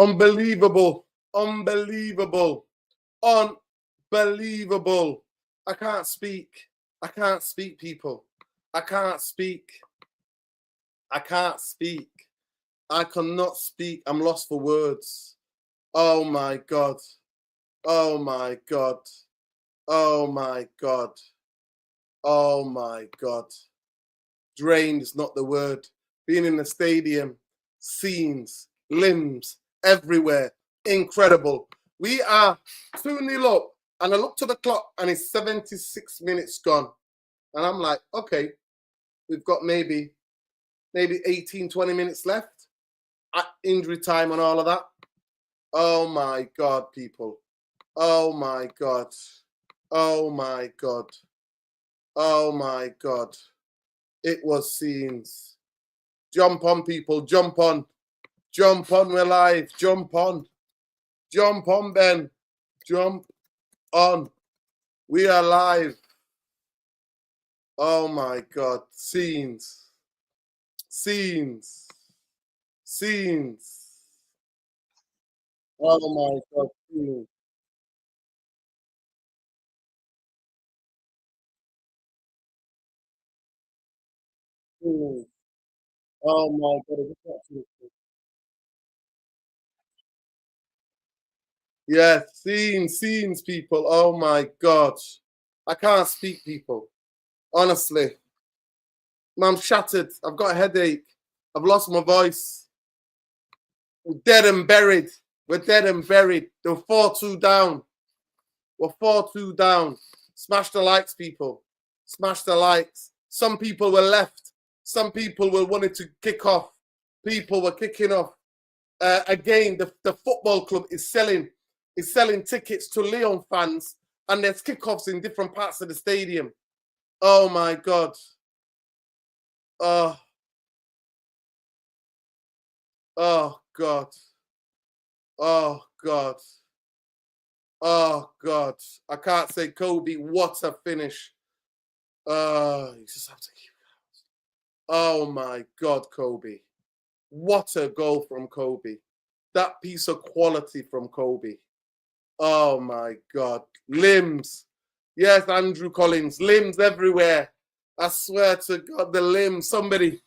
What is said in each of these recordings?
Unbelievable. Unbelievable. Unbelievable. I can't speak. I can't speak, people. I can't speak. I can't speak. I cannot speak. I'm lost for words. Oh my God. Oh my God. Oh my God. Oh my God. Drained is not the word. Being in the stadium, scenes, limbs, everywhere. Incredible. We are 2-0 up, and I look to the clock and it's 76 minutes gone. And I'm like, okay, we've got maybe 18, 20 minutes left at injury time and all of that. Oh my God, people. Oh my God. Oh my God. Oh my God. It was scenes. Jump on, people. Jump on. Jump on. We're live. Jump on. Jump on, Ben. Jump on. We are live. Oh my God. Scenes. Scenes. Scenes. Oh my God. Scenes. Scenes. Oh my God. Yeah, scenes, people. Oh my God. I can't speak, people. Honestly. I'm shattered. I've got a headache. I've lost my voice. We're dead and buried. We're dead and buried. They're 4-2 down. We're 4-2 down. Smash the likes, people. Smash the likes. Some people were left. Some people were wanting to kick off. People were kicking off. Again, the football club is selling tickets to Llyon fans, and there's kickoffs in different parts of the stadium. Oh my God. Oh God. Oh God. Oh God. I can't say Kobbie. What a finish. You just have to keep it. Oh my God, Kobbie. What a goal from Kobbie. That piece of quality from Kobbie. Oh my God. Limbs. Yes, Andrew Collins. Limbs everywhere. I swear to God, the limbs. Somebody,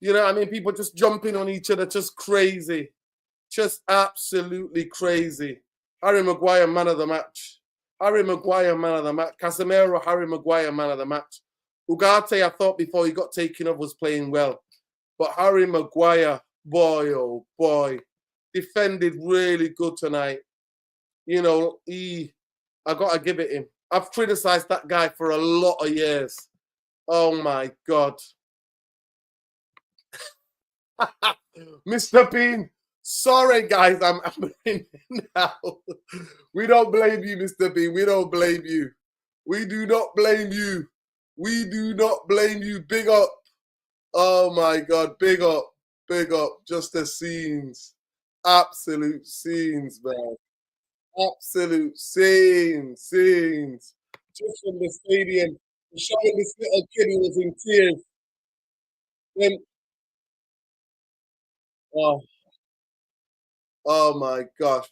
you know, I mean, people just jumping on each other, just crazy. Just absolutely crazy. Harry Maguire, man of the match. Harry Maguire, man of the match. Casemiro, Harry Maguire, man of the match. Ugarte, I thought before he got taken off was playing well. But Harry Maguire, boy, oh boy, defended really good tonight. You know, I got to give it him. I've criticized that guy for a lot of years. Oh my God. Mr. Bean, sorry guys, I'm in now. We don't blame you, Mr. Bean. We don't blame you. We do not blame you. We do not blame you. Big up. Oh my God, big up. Big up. Just the scenes. Absolute scenes, man. Absolute scenes. Just from the stadium, showing this little kid who was in tears. Then, oh, oh my gosh.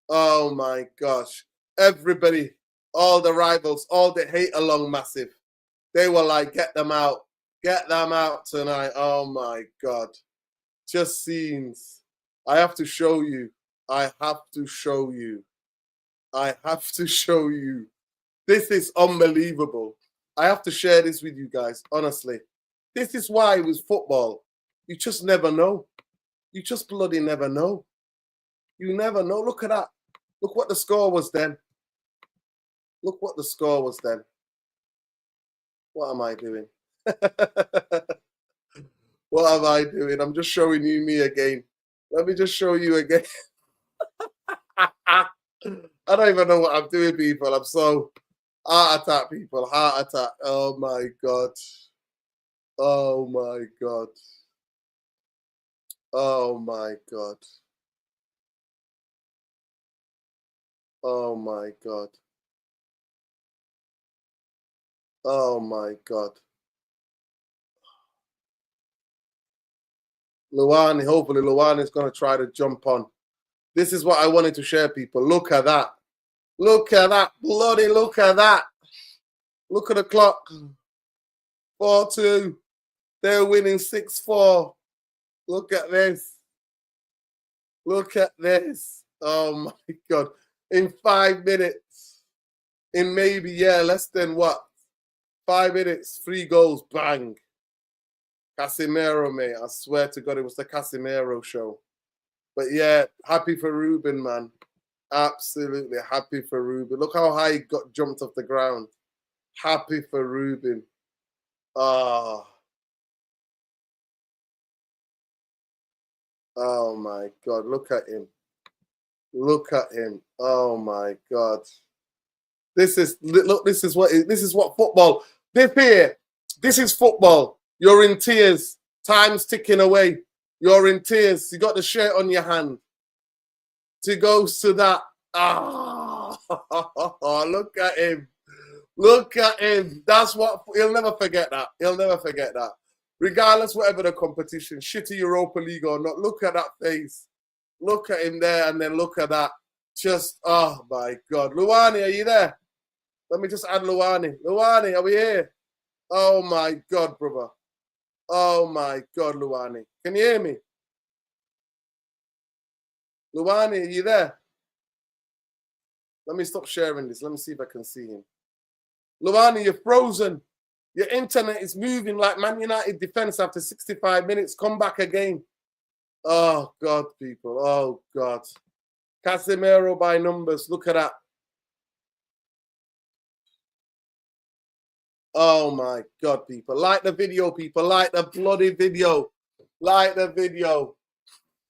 Oh my gosh. Everybody, all the rivals, all the hate along massive. They were like, get them out. Get them out tonight. Oh my God. Just scenes. I have to show you. I have to show you. I have to show you. This is unbelievable. I have to share this with you guys, honestly. This is why with football, you just never know. You just bloody never know. You never know. Look at that. Look what the score was then. Look what the score was then. What am I doing? What am I doing? I'm just showing you me again. Let me just show you again. I don't even know what I'm doing, people. I'm so heart attack, people. Heart attack. Oh my God. Oh my God. Oh my God. Oh my God. Oh my God. Llyon, hopefully Llyon is going to try to jump on. This is what I wanted to share, people. Look at that. Look at that. Bloody look at that. Look at the clock. 4-2. They're winning 6-4. Look at this. Look at this. Oh, my God. In 5 minutes. In maybe, less than what? 5 minutes. 3 goals. Bang. Casemiro, mate. I swear to God, it was the Casemiro show. But yeah, happy for Ruben, man. Absolutely happy for Ruben. Look how high he got jumped off the ground. Happy for Ruben. Oh my God. Look at him. Look at him. Oh my God. This is what football. This is football. You're in tears. Time's ticking away. You're in tears. You got the shirt on your hand. To goes to that. Look at him. Look at him. That's what he'll never forget that. He'll never forget that. Regardless, whatever the competition, shitty Europa League or not, look at that face. Look at him there and then look at that. Just, oh my God. Luani, are you there? Let me just add Luani. Luani, are we here? Oh my God, brother. Oh my God, Luani. Can you hear me? Luani, are you there? Let me stop sharing this. Let me see if I can see him. Luani, you're frozen. Your internet is moving like Man United defense after 65 minutes. Come back again. Oh, God, people. Oh, God. Casemiro by numbers. Look at that. Oh, my God, people. Like the video, people. Like the bloody video. Like the video.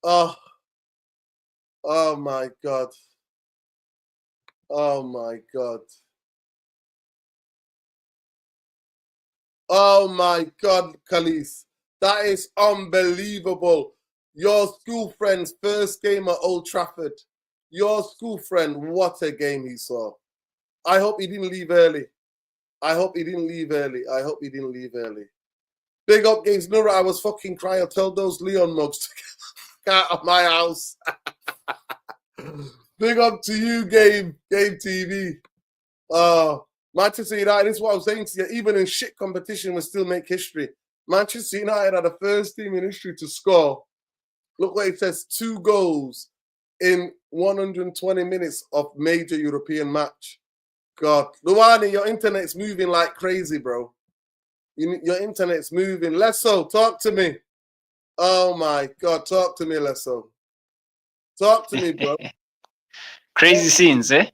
Oh. Oh, my God. Oh, my God. Oh, my God, Khalees. That is unbelievable. Your school friend's first game at Old Trafford. Your school friend, what a game he saw. I hope he didn't leave early. I hope he didn't leave early. I hope he didn't leave early. Big up, Games Nura. I was fucking crying. Tell those Llyon mugs to get out of my house. Big up to you, Game TV. Manchester United, this is what I was saying to you. Even in shit competition, we still make history. Manchester United are the first team in history to score. Look what it says, 2 goals in 120 minutes of major European match. God. Luani, your internet's moving like crazy, bro. Your internet's moving. Lesso, talk to me. Oh, my God. Talk to me, Lesso. Talk to me, bro. Crazy scenes, eh?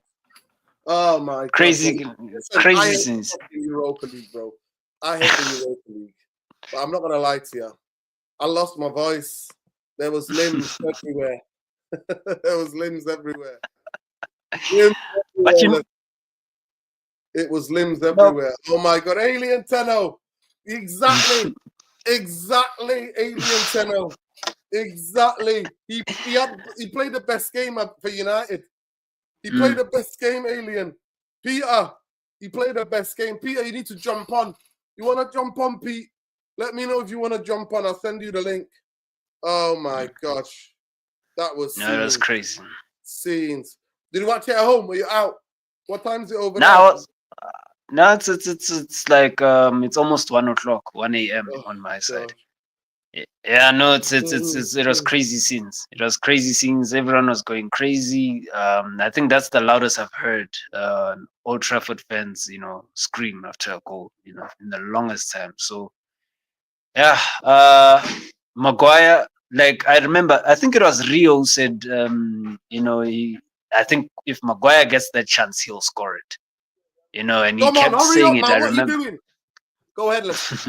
Oh, my crazy, God. Listen, crazy scenes. I hate the Europa League, bro. I hate the Europa League. But I'm not going to lie to you. I lost my voice. There was limbs everywhere. There was limbs everywhere. But you know, it was limbs everywhere. Oh my God, Alien Tenno. Exactly. Exactly, Alien Tenno. Exactly. He played the best game for United. He played the best game, Alien. Peter, he played the best game. Peter, you need to jump on. You want to jump on, Pete? Let me know if you want to jump on. I'll send you the link. Oh my gosh. That was no, that was crazy. Scenes. Did you watch it at home? Were you out? What time is it over now? No, it's like it's almost 1 o'clock, 1 a.m. on my side. Yeah, no, it was crazy scenes. It was crazy scenes. Everyone was going crazy. I think that's the loudest I've heard Old Trafford fans, scream after a goal, in the longest time. So yeah, Maguire. Like I remember, I think it was Rio who said, I think if Maguire gets that chance, he'll score it. And he kept saying it. I remember. What are you doing? Go ahead, let's.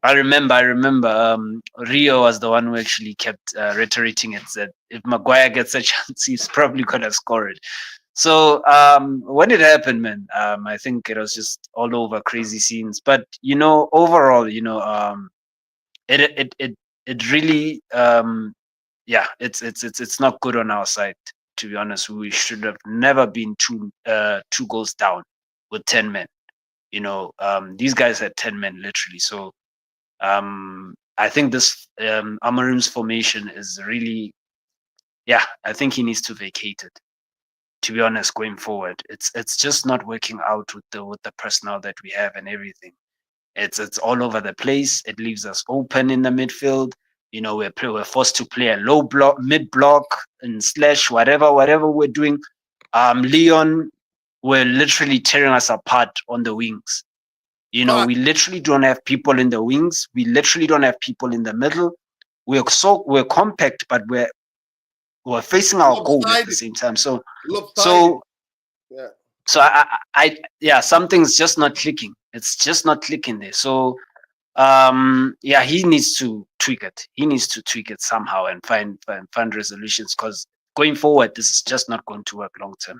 I remember. Rio was the one who actually kept reiterating it, that if Maguire gets a chance, he's probably gonna score it. So when it happened, man, I think it was just all over crazy scenes. But overall, it really, it's not good on our side. To be honest, we should have never been two goals down with 10 men. These guys had 10 men literally. So I think this Amorim's formation is really, yeah, I think he needs to vacate it. To be honest, going forward, it's just not working out with the personnel that we have and everything. It's all over the place. It leaves us open in the midfield. You know, we're forced to play a low block, mid block, and slash whatever we're doing. Llyon, we're literally tearing us apart on the wings. You know, we literally don't have people in the wings. We literally don't have people in the middle. We're compact, but we're facing our goal at the same time. So yeah. So yeah, something's just not clicking. It's just not clicking there. So yeah, he needs to tweak it. He needs to tweak it somehow and find resolutions, because going forward, this is just not going to work long term.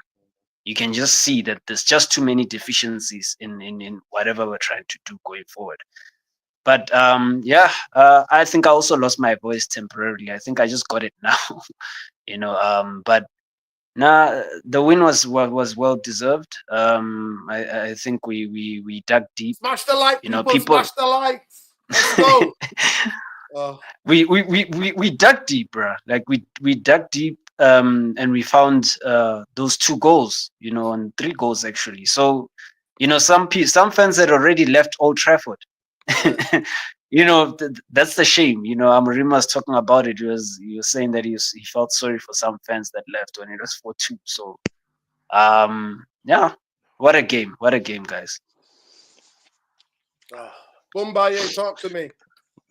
You can just see that there's just too many deficiencies in whatever we're trying to do going forward. But yeah, I think I also lost my voice temporarily. I think I just got it now. You know, but nah, the win was well deserved. I think we dug deep. Smash the like, you know, people smash the likes. Let's go. We dug deep, bro. Like we dug deep, and we found those 2 goals, you know, and 3 goals actually. So, you know, some fans had already left Old Trafford. You know, that's the shame. You know, Amorim was talking about it. He was saying that he felt sorry for some fans that left when it was 4-2. So, yeah, what a game, guys. Boombaye, talk to me.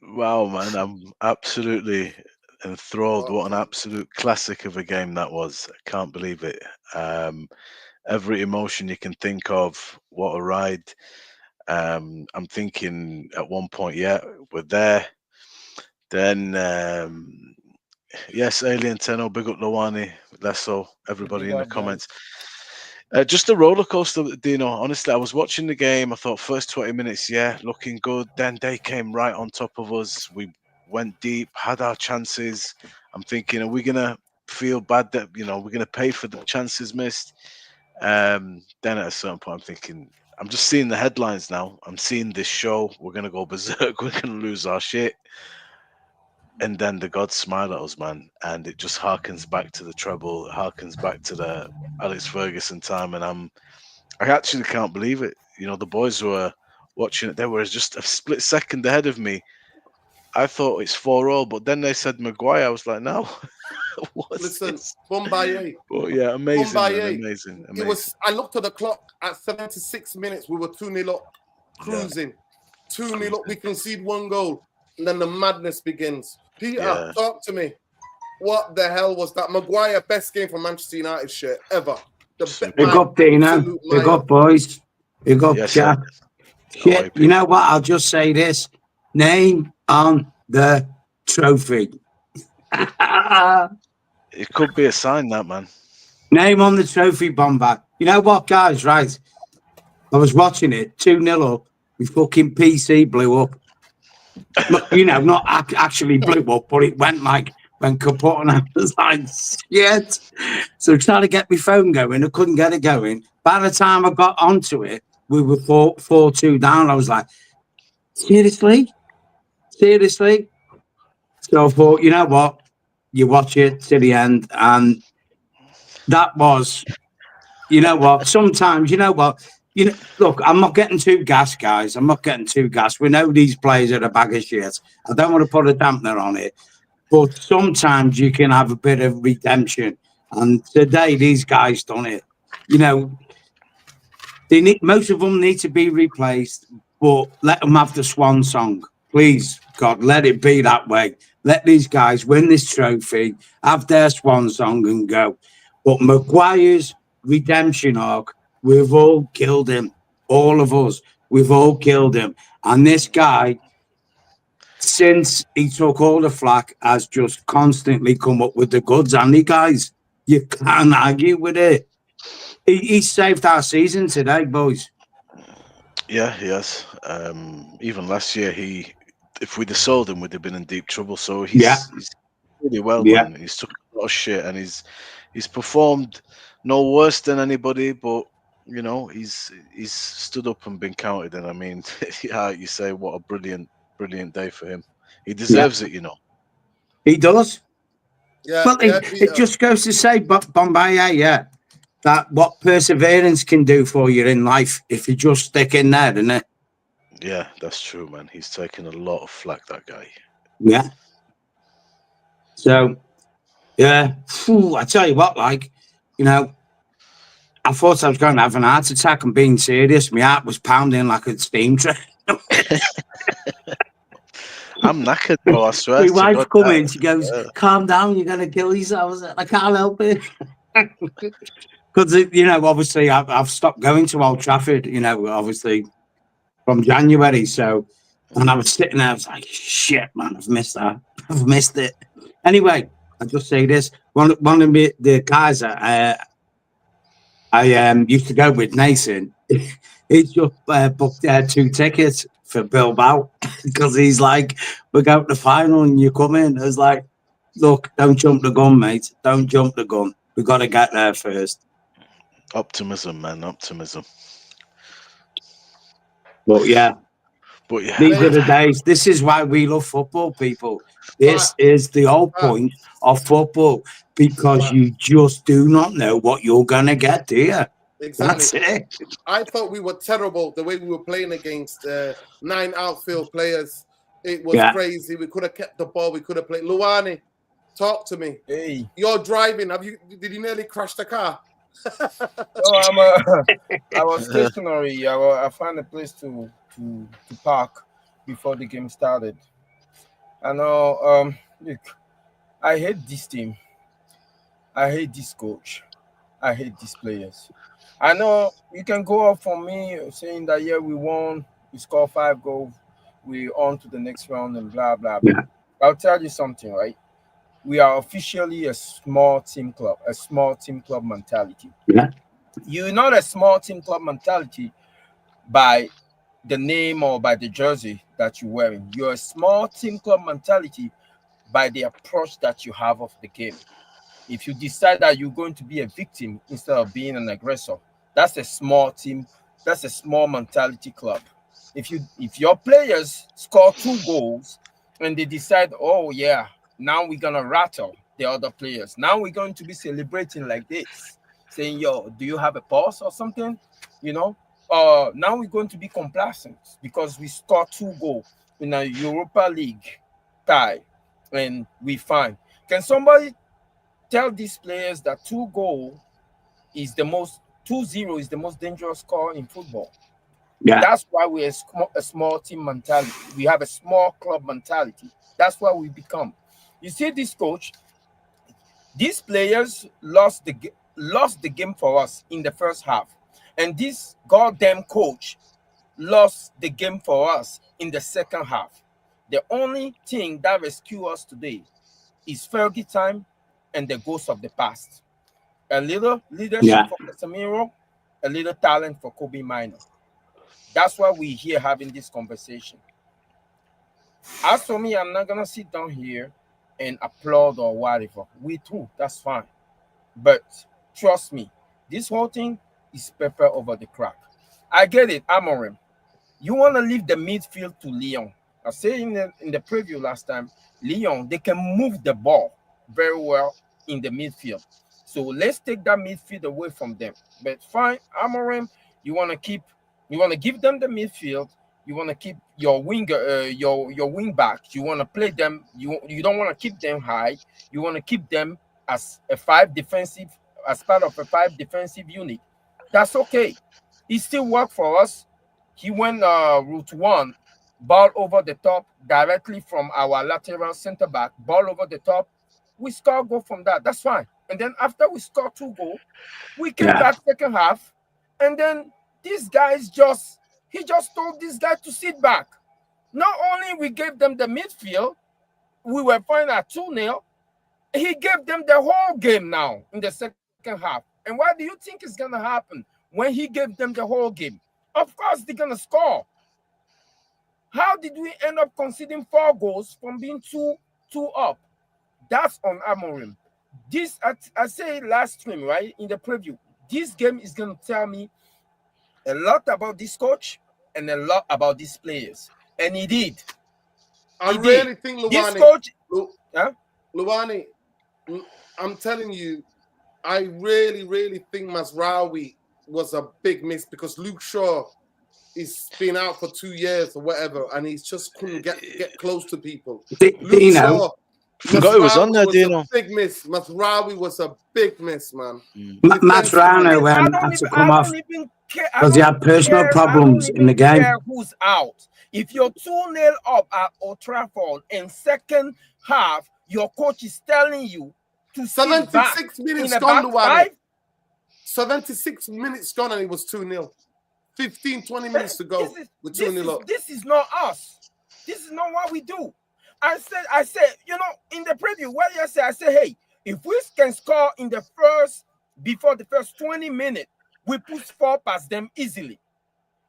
Wow, man, I'm absolutely enthralled. What an absolute classic of a game that was. I can't believe it. Every emotion you can think of. What a ride. I'm thinking at one point, yeah, we're there. Then, yes, Alien Tenno, big up Lawani, Lesso, everybody in the comments. Just a roller coaster, Dino. Honestly, I was watching the game. I thought first 20 minutes, yeah, looking good. Then they came right on top of us. We went deep, had our chances. I'm thinking, are we gonna feel bad that we're gonna pay for the chances missed? Then at a certain point, I'm thinking, I'm just seeing the headlines now. I'm seeing this show. We're gonna go berserk. We're gonna lose our shit. And then the gods smile at us, man, and it just harkens back to the treble, harkens back to the Alex Ferguson time, and I actually can't believe it. You know, the boys were watching it. They were just a split second ahead of me. I thought it's 4-4, but then they said Maguire. I was like, no. Listen, Boombaye. But yeah, amazing, man, amazing. It was. I looked at the clock at 76 minutes. We were 2-0 up, cruising. 2-0 up. We concede 1 goal, and then the madness begins. Peter, talk to me. What the hell was that? Maguire, best game for Manchester United shirt ever. Big up, Dino. Big up, boys. Big up, chat. Shit, you know what? I'll just say this. Name on the trophy. It could be a sign, that, man. Name on the trophy, Bomber. You know what, guys, right? I was watching it, 2-0 up. My fucking PC blew up. You know, not actually blew up, but it went like when kaput, and I was like, shit. So trying to get my phone going, I couldn't get it going. By the time I got onto it, we were 4-2 down. I was like, seriously? So I thought, you know what? You watch it to the end, and that was, you know what? Sometimes, you know what? Look, I'm not getting too gassed, guys. I'm not getting too gassed. We know these players are a bag of shit. I don't want to put a dampener on it, but sometimes you can have a bit of redemption. And today, these guys done it. You know, most of them need to be replaced, but let them have the swan song. Please, God, let it be that way. Let these guys win this trophy, have their swan song, and go. But Maguire's redemption arc, we've all killed him. All of us. We've all killed him. And this guy, since he took all the flack, has just constantly come up with the goods. And he, guys, you can't argue with it. He saved our season today, boys. Yeah, he has. Even last year, if we'd have sold him, we'd have been in deep trouble. So he's really well, man. He's took a lot of shit, and he's performed no worse than anybody. But you know, he's stood up and been counted. And I mean, yeah, you say what a brilliant day for him. He deserves it, you know. He does. Yeah, Well, yeah, it just goes to say, Bombay, yeah, that what perseverance can do for you in life if you just stick in there, isn't it? Yeah, that's true, man. He's taking a lot of flack, that guy. Yeah. So, yeah, phew, I tell you what, like, you know, I thought I was going to have an heart attack. And being serious, my heart was pounding like a steam train. I'm knackered, bro. I swear My to wife God. come in, she goes, "Calm down, you're gonna kill yourself." I can't help it. Because, you know, obviously I've stopped going to Old Trafford, you know, obviously from January. So, and I was sitting there, I was like, shit, man, I've missed that. I've missed it. Anyway, I'll just say this. One of the guys that I used to go with, Nathan, he just booked 2 tickets for Bilbao because he's like, we go to the final and you come in. I was like, look, don't jump the gun, mate. Don't jump the gun. We got to get there first. Optimism, man. Optimism. But yeah, yeah, these are the days. This is why we love football, people. This is the whole point of football because you just do not know what you're going to get, do you? Exactly. That's it. I thought we were terrible the way we were playing against 9 outfield players. It was crazy. We could have kept the ball. We could have played. Luani, talk to me. Hey, you're driving. Did you nearly crash the car? I was stationary. I found a place to park before the game started. I know. Look, I hate this team. I hate this coach. I hate these players. I know you can go up for me saying that we won, we scored 5 goals, we on to the next round and blah blah blah. Yeah. I'll tell you something, right? We are officially a small team club mentality. Yeah. You're not a small team club mentality by the name or by the jersey that you're wearing. You're a small team club mentality by the approach that you have of the game. If you decide that you're going to be a victim instead of being an aggressor, that's a small team, that's a small mentality club. If your players score 2 goals and they decide, oh yeah, now we're gonna rattle the other players. Now we're going to be celebrating like this, saying, yo, do you have a pulse or something? You know, now we're going to be complacent because we scored 2 goals in a Europa League tie and we fine. Can somebody tell these players that 2-0 is the most 2-0 is the most dangerous score in football? Yeah. That's why we're a small team mentality. We have a small club mentality. That's why we become. You see, this coach, these players lost the game for us in the first half, and this goddamn coach lost the game for us in the second half. The only thing that rescued us today is Fergie time and the ghosts of the past. A little leadership for Casemiro, a little talent for Kobbie Mainoo. That's why we're here having this conversation. As for me, I'm not gonna sit down here and applaud or whatever. We too, that's fine. But trust me, this whole thing is pepper over the crack. I get it, Amorim. You want to leave the midfield to Llyon. I said in the preview last time, Llyon, they can move the ball very well in the midfield. So let's take that midfield away from them. But fine, Amorim, you want to give them the midfield. You want to keep your winger, your wing back. You want to play them. You don't want to keep them high. You want to keep them as a 5 defensive, as part of a 5 defensive unit. That's okay. It still worked for us. He went route 1, ball over the top directly from our lateral center back, ball over the top. We score goal from that. That's fine. And then after we scored 2 goals, we came back second half, and then these guys he just told this guy to sit back. Not only we gave them the midfield, we were fine at 2-0. He gave them the whole game now in the second half. And what do you think is going to happen when he gave them the whole game? Of course, they're going to score. How did we end up conceding 4 goals from being 2 up? That's on Amorim. This, I say last stream, right, in the preview, this game is going to tell me a lot about this coach and a lot about these players. And he did. I really think Luani, this coach... Luani, I'm telling you, I really, really think Mazraoui was a big miss because Luke Shaw is been out for 2 years or whatever, and he just couldn't get close to people. Luke Dino, Shaw, Forgot it was on there, was Dino. a big miss. Mazraoui was a big miss, man. Mascherano had to come off because he had personal problems in the game. Who's out? If you're 2-0 up at Old Trafford in second half, your coach is telling you to sit back 76 minutes in a gone, back Luwane. five. 76 minutes gone, and it was 2-0. 15, 20 minutes to go. With 2-0 up. This is not us. This is not what we do. I said, you know, in the preview, what I said, hey, if we can score in the before the first 20 minutes, we push 4 past them easily.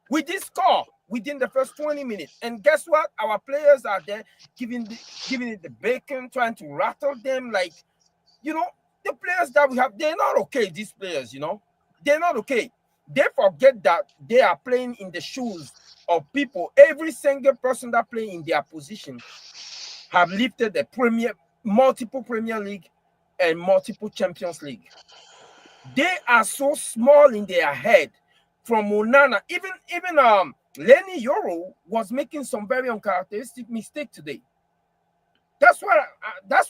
We did score within the first 20 minutes. And guess what? Our players are there giving it the bacon, trying to rattle them. Like, you know, the players that we have, they're not okay, these players, you know. They're not okay. They forget that they are playing in the shoes of people. Every single person that play in their position have lifted the multiple Premier League and multiple Champions League. They are so small in their head. From Onana, even Lenny Yoro was making some very uncharacteristic mistake today. That's what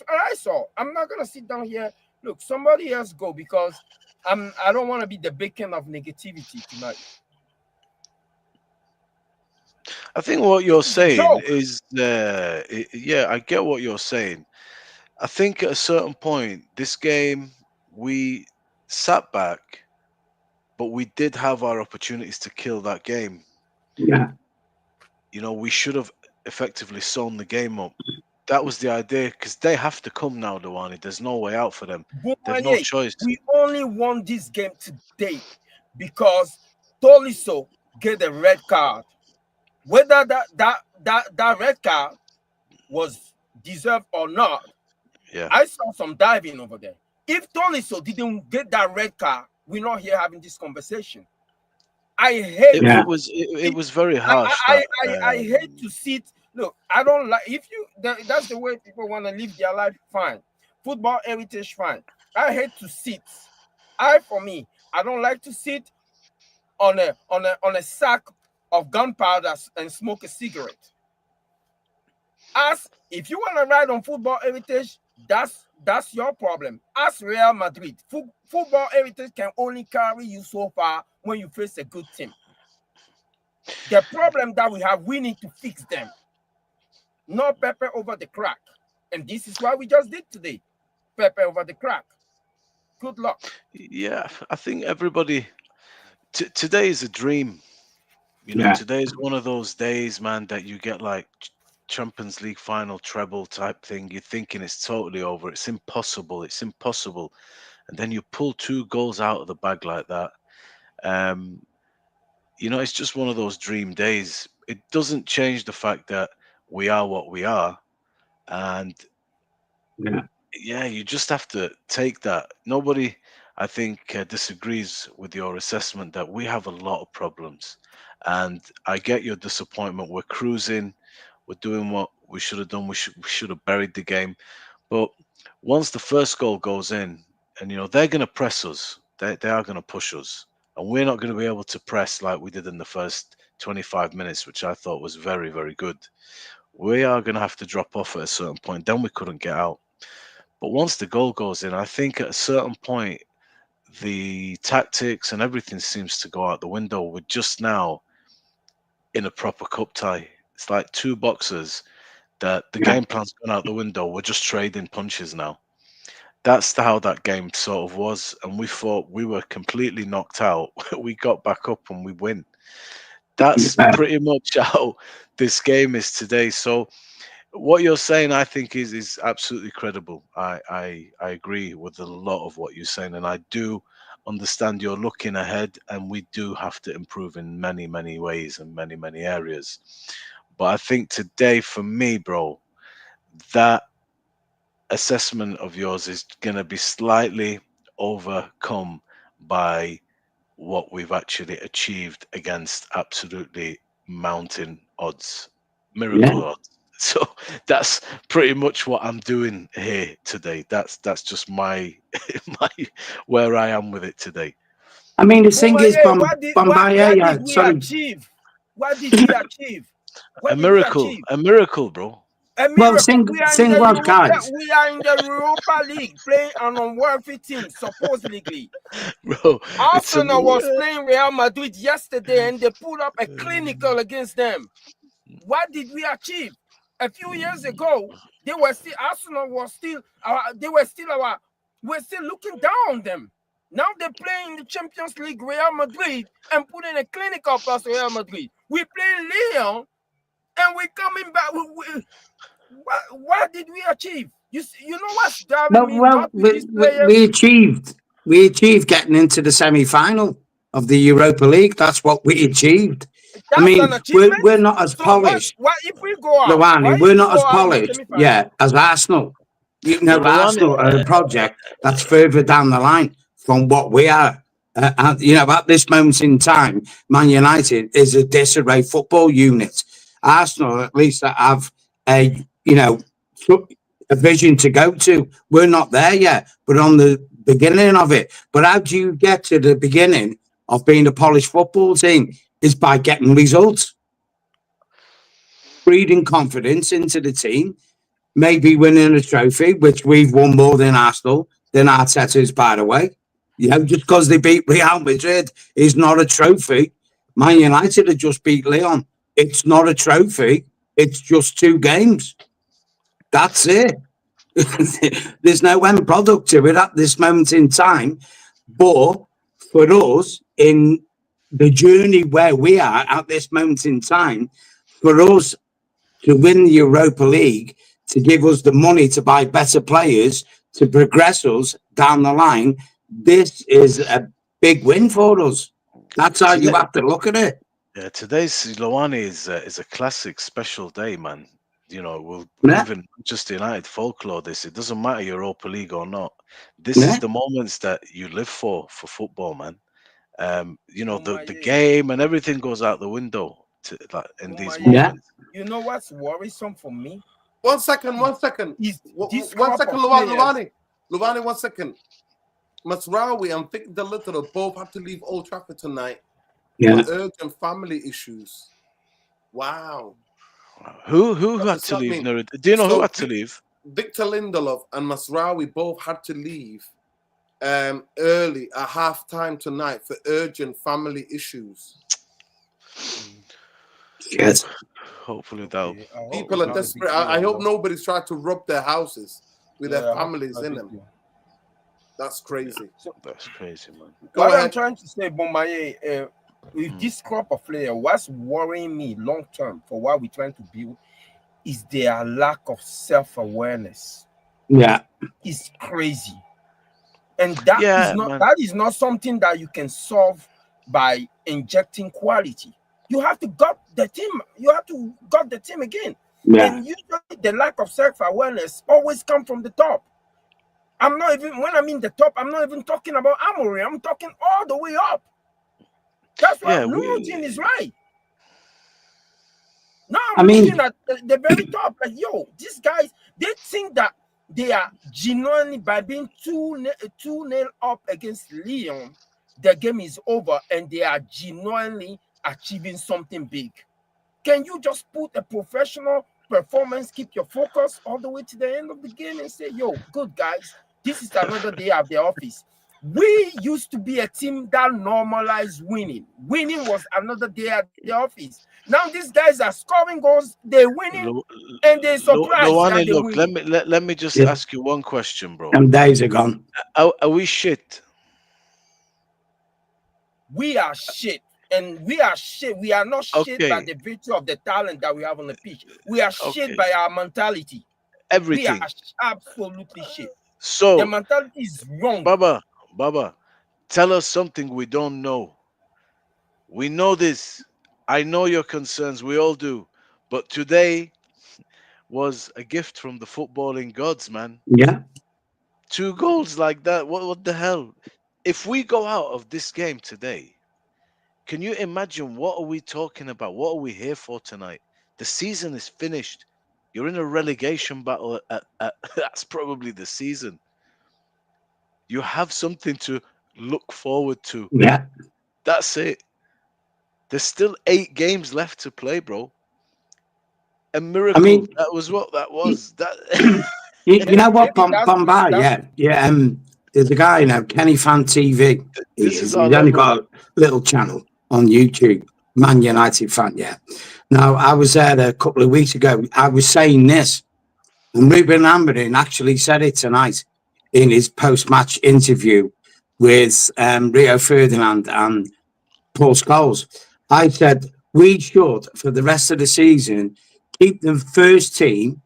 I saw. I'm not gonna sit down here. Look, somebody else go because I don't want to be the beacon of negativity tonight. I think what you're saying is, yeah, I get what you're saying. I think at a certain point, this game, we sat back, but we did have our opportunities to kill that game. Yeah. You know, we should have effectively sewn the game up. That was the idea, because they have to come now, Dewani. There's no way out for them. There's no choice. We only won this game today because Tolisso get a red card. Whether that red card was deserved or not, yeah, I saw some diving over there. If Tolisso didn't get that red card, we're not here having this conversation. I hate it was very harsh. I hate to sit. Look, I don't like that's the way people want to live their life, fine. Football heritage, fine. I hate to sit. I don't like to sit on a sack of gunpowder and smoke a cigarette. If you want to ride on football heritage, that's your problem. Ask Real Madrid. Football heritage can only carry you so far when you face a good team. The problem that we have, we need to fix them. No pepper over the crack. And this is what we just did today. Pepper over the crack. Good luck. Yeah, I think everybody today is a dream. You know, today is one of those days, man, that you get like Champions League final treble type thing. You're thinking it's totally over. It's impossible. It's impossible. And then you pull 2 goals out of the bag like that. You know, it's just one of those dream days. It doesn't change the fact that we are what we are. And yeah, you just have to take that. Nobody, I think, disagrees with your assessment that we have a lot of problems. And I get your disappointment. We're cruising. We're doing what we should have done. We should have buried the game. But once the first goal goes in, and, you know, they're going to press us. They are going to push us. And we're not going to be able to press like we did in the first 25 minutes, which I thought was very, very good. We are going to have to drop off at a certain point. Then we couldn't get out. But once the goal goes in, I think at a certain point, the tactics and everything seems to go out the window. We're just now in a proper cup tie. It's like 2 boxers that the game plan's gone out the window. We're just trading punches now. That's how that game sort of was. And we thought we were completely knocked out. We got back up and we win. That's pretty much how this game is today. So what you're saying, I think, is absolutely credible. I agree with a lot of what you're saying, and I do understand you're looking ahead, and we do have to improve in many, many ways and many, many areas. But I think today, for me, bro, that assessment of yours is going to be slightly overcome by what we've actually achieved against absolutely mountain odds, miracle odds. So that's pretty much what I'm doing here today. That's just my my where I am with it today. I mean, the thing is, Bomaye, Bombay, what yeah, did we sorry. achieve? What did we achieve? What did we achieve? A miracle, bro. A Well, miracle. We are in thing the was, guys, We are in the Europa League playing an unworthy team, supposedly. Bro, it's a Arsenal was playing Real Madrid yesterday, and they pulled up a clinical against them. What did we achieve? A few years ago, they were still Arsenal was still we're still looking down on them. Now they're playing the Champions League Real Madrid and putting a clinical plus Real Madrid. We play Llyon and we're coming back. What did we achieve? You know what's driving me not with these players? we achieved getting into the semi-final of the Europa League. That's what we achieved. That's I mean, an achievement. we're not as So polished. what if we go out? Lawani, we're not as polished, semi-final? yeah, as Arsenal. You know, Well, Arsenal are a project that's further down the line from what we are. And, you know, at this moment in time, Man United is a disarray football unit. Arsenal, at least, have a, you know, a vision to go to. We're not there yet, but on the beginning of it. But how do you get to the beginning of being a polished football team? Is by getting results, breeding confidence into the team, maybe winning a trophy, which we've won more than Arsenal, than Arteta's, by the way. You know, just because they beat Real Madrid is not a trophy. Man United have just beat Llyon. It's not a trophy. It's just 2 games. That's it. There's no end product to it at this moment in time. But for us, in the journey where we are at this moment in time, for us to win the Europa League, to give us the money to buy better players, to progress us down the line, this is a big win for us. That's how you have to look at it. Yeah, today's Llyon is a classic special day, man. You know, we'll live in Manchester United folklore. It doesn't matter Europa League or not. This is the moments that you live for football, man. You know, the game and everything goes out the window in these moments. You know what's worrisome for me? 1 second. 1 second, Luvani, 1 second. Masraoui and Vic Delittle both had to leave Old Trafford tonight for urgent family issues. Wow. Who had to leave? Do you know who had to leave? Victor Lindelof and Masraoui both had to leave early at half-time tonight for urgent family issues. Yes. Hopefully that'll... People are desperate. I hope nobody's tried to rob their houses with their families in them. That's crazy. That's crazy, man. What I'm trying to say, Bomaye, with this crop of players, what's worrying me long term for what we're trying to build is their lack of self-awareness. Yeah. It's crazy. And that is not something that you can solve by injecting quality. You have to gut the team. You have to gut the team again. Yeah. And usually the lack of self-awareness always comes from the top. I'm not even, when I mean the top, I'm not even talking about Amory. I'm talking all the way up. That's why Nuruddin is right. Now I'm looking at the very top. Like, yo, these guys, they think that they are genuinely, by being 2-0 up against Llyon, the game is over and they are genuinely achieving something big. Can you just put a professional performance, keep your focus all the way to the end of the game and say, yo, good guys, this is another day at the office. We used to be a team that normalized winning. Winning was another day at the office. Now these guys are scoring goals, they're winning, and they're surprised that they're winning. Let me just ask you one question, bro. Them days are gone. Are we shit? We are shit. And we are shit. We are not shit by the virtue of the talent that we have on the pitch. We are shit by our mentality. Everything. We are absolutely shit. So the mentality is wrong. Baba, tell us something we don't know. We know this. I know your concerns. We all do. But today was a gift from the footballing gods, man. Yeah. 2 goals like that. What the hell? If we go out of this game today, can you imagine what are we talking about? What are we here for tonight? The season is finished. You're in a relegation battle that's probably the season. You have something to look forward to. Yeah. That's it. There's still 8 games left to play, bro. A miracle. I mean, That was what that you, was. That you know what, Maybe Bombay? that's Yeah, yeah. There's a guy, you know, Kenny Fan TV. He this is. is our He's only level. got a little channel on YouTube. Man United fan, yeah. Now, I was there a couple of weeks ago. I was saying this, and Ruben Lambert actually said it tonight in his post-match interview with Rio Ferdinand and Paul Scholes. I said we should, for the rest of the season, keep the first team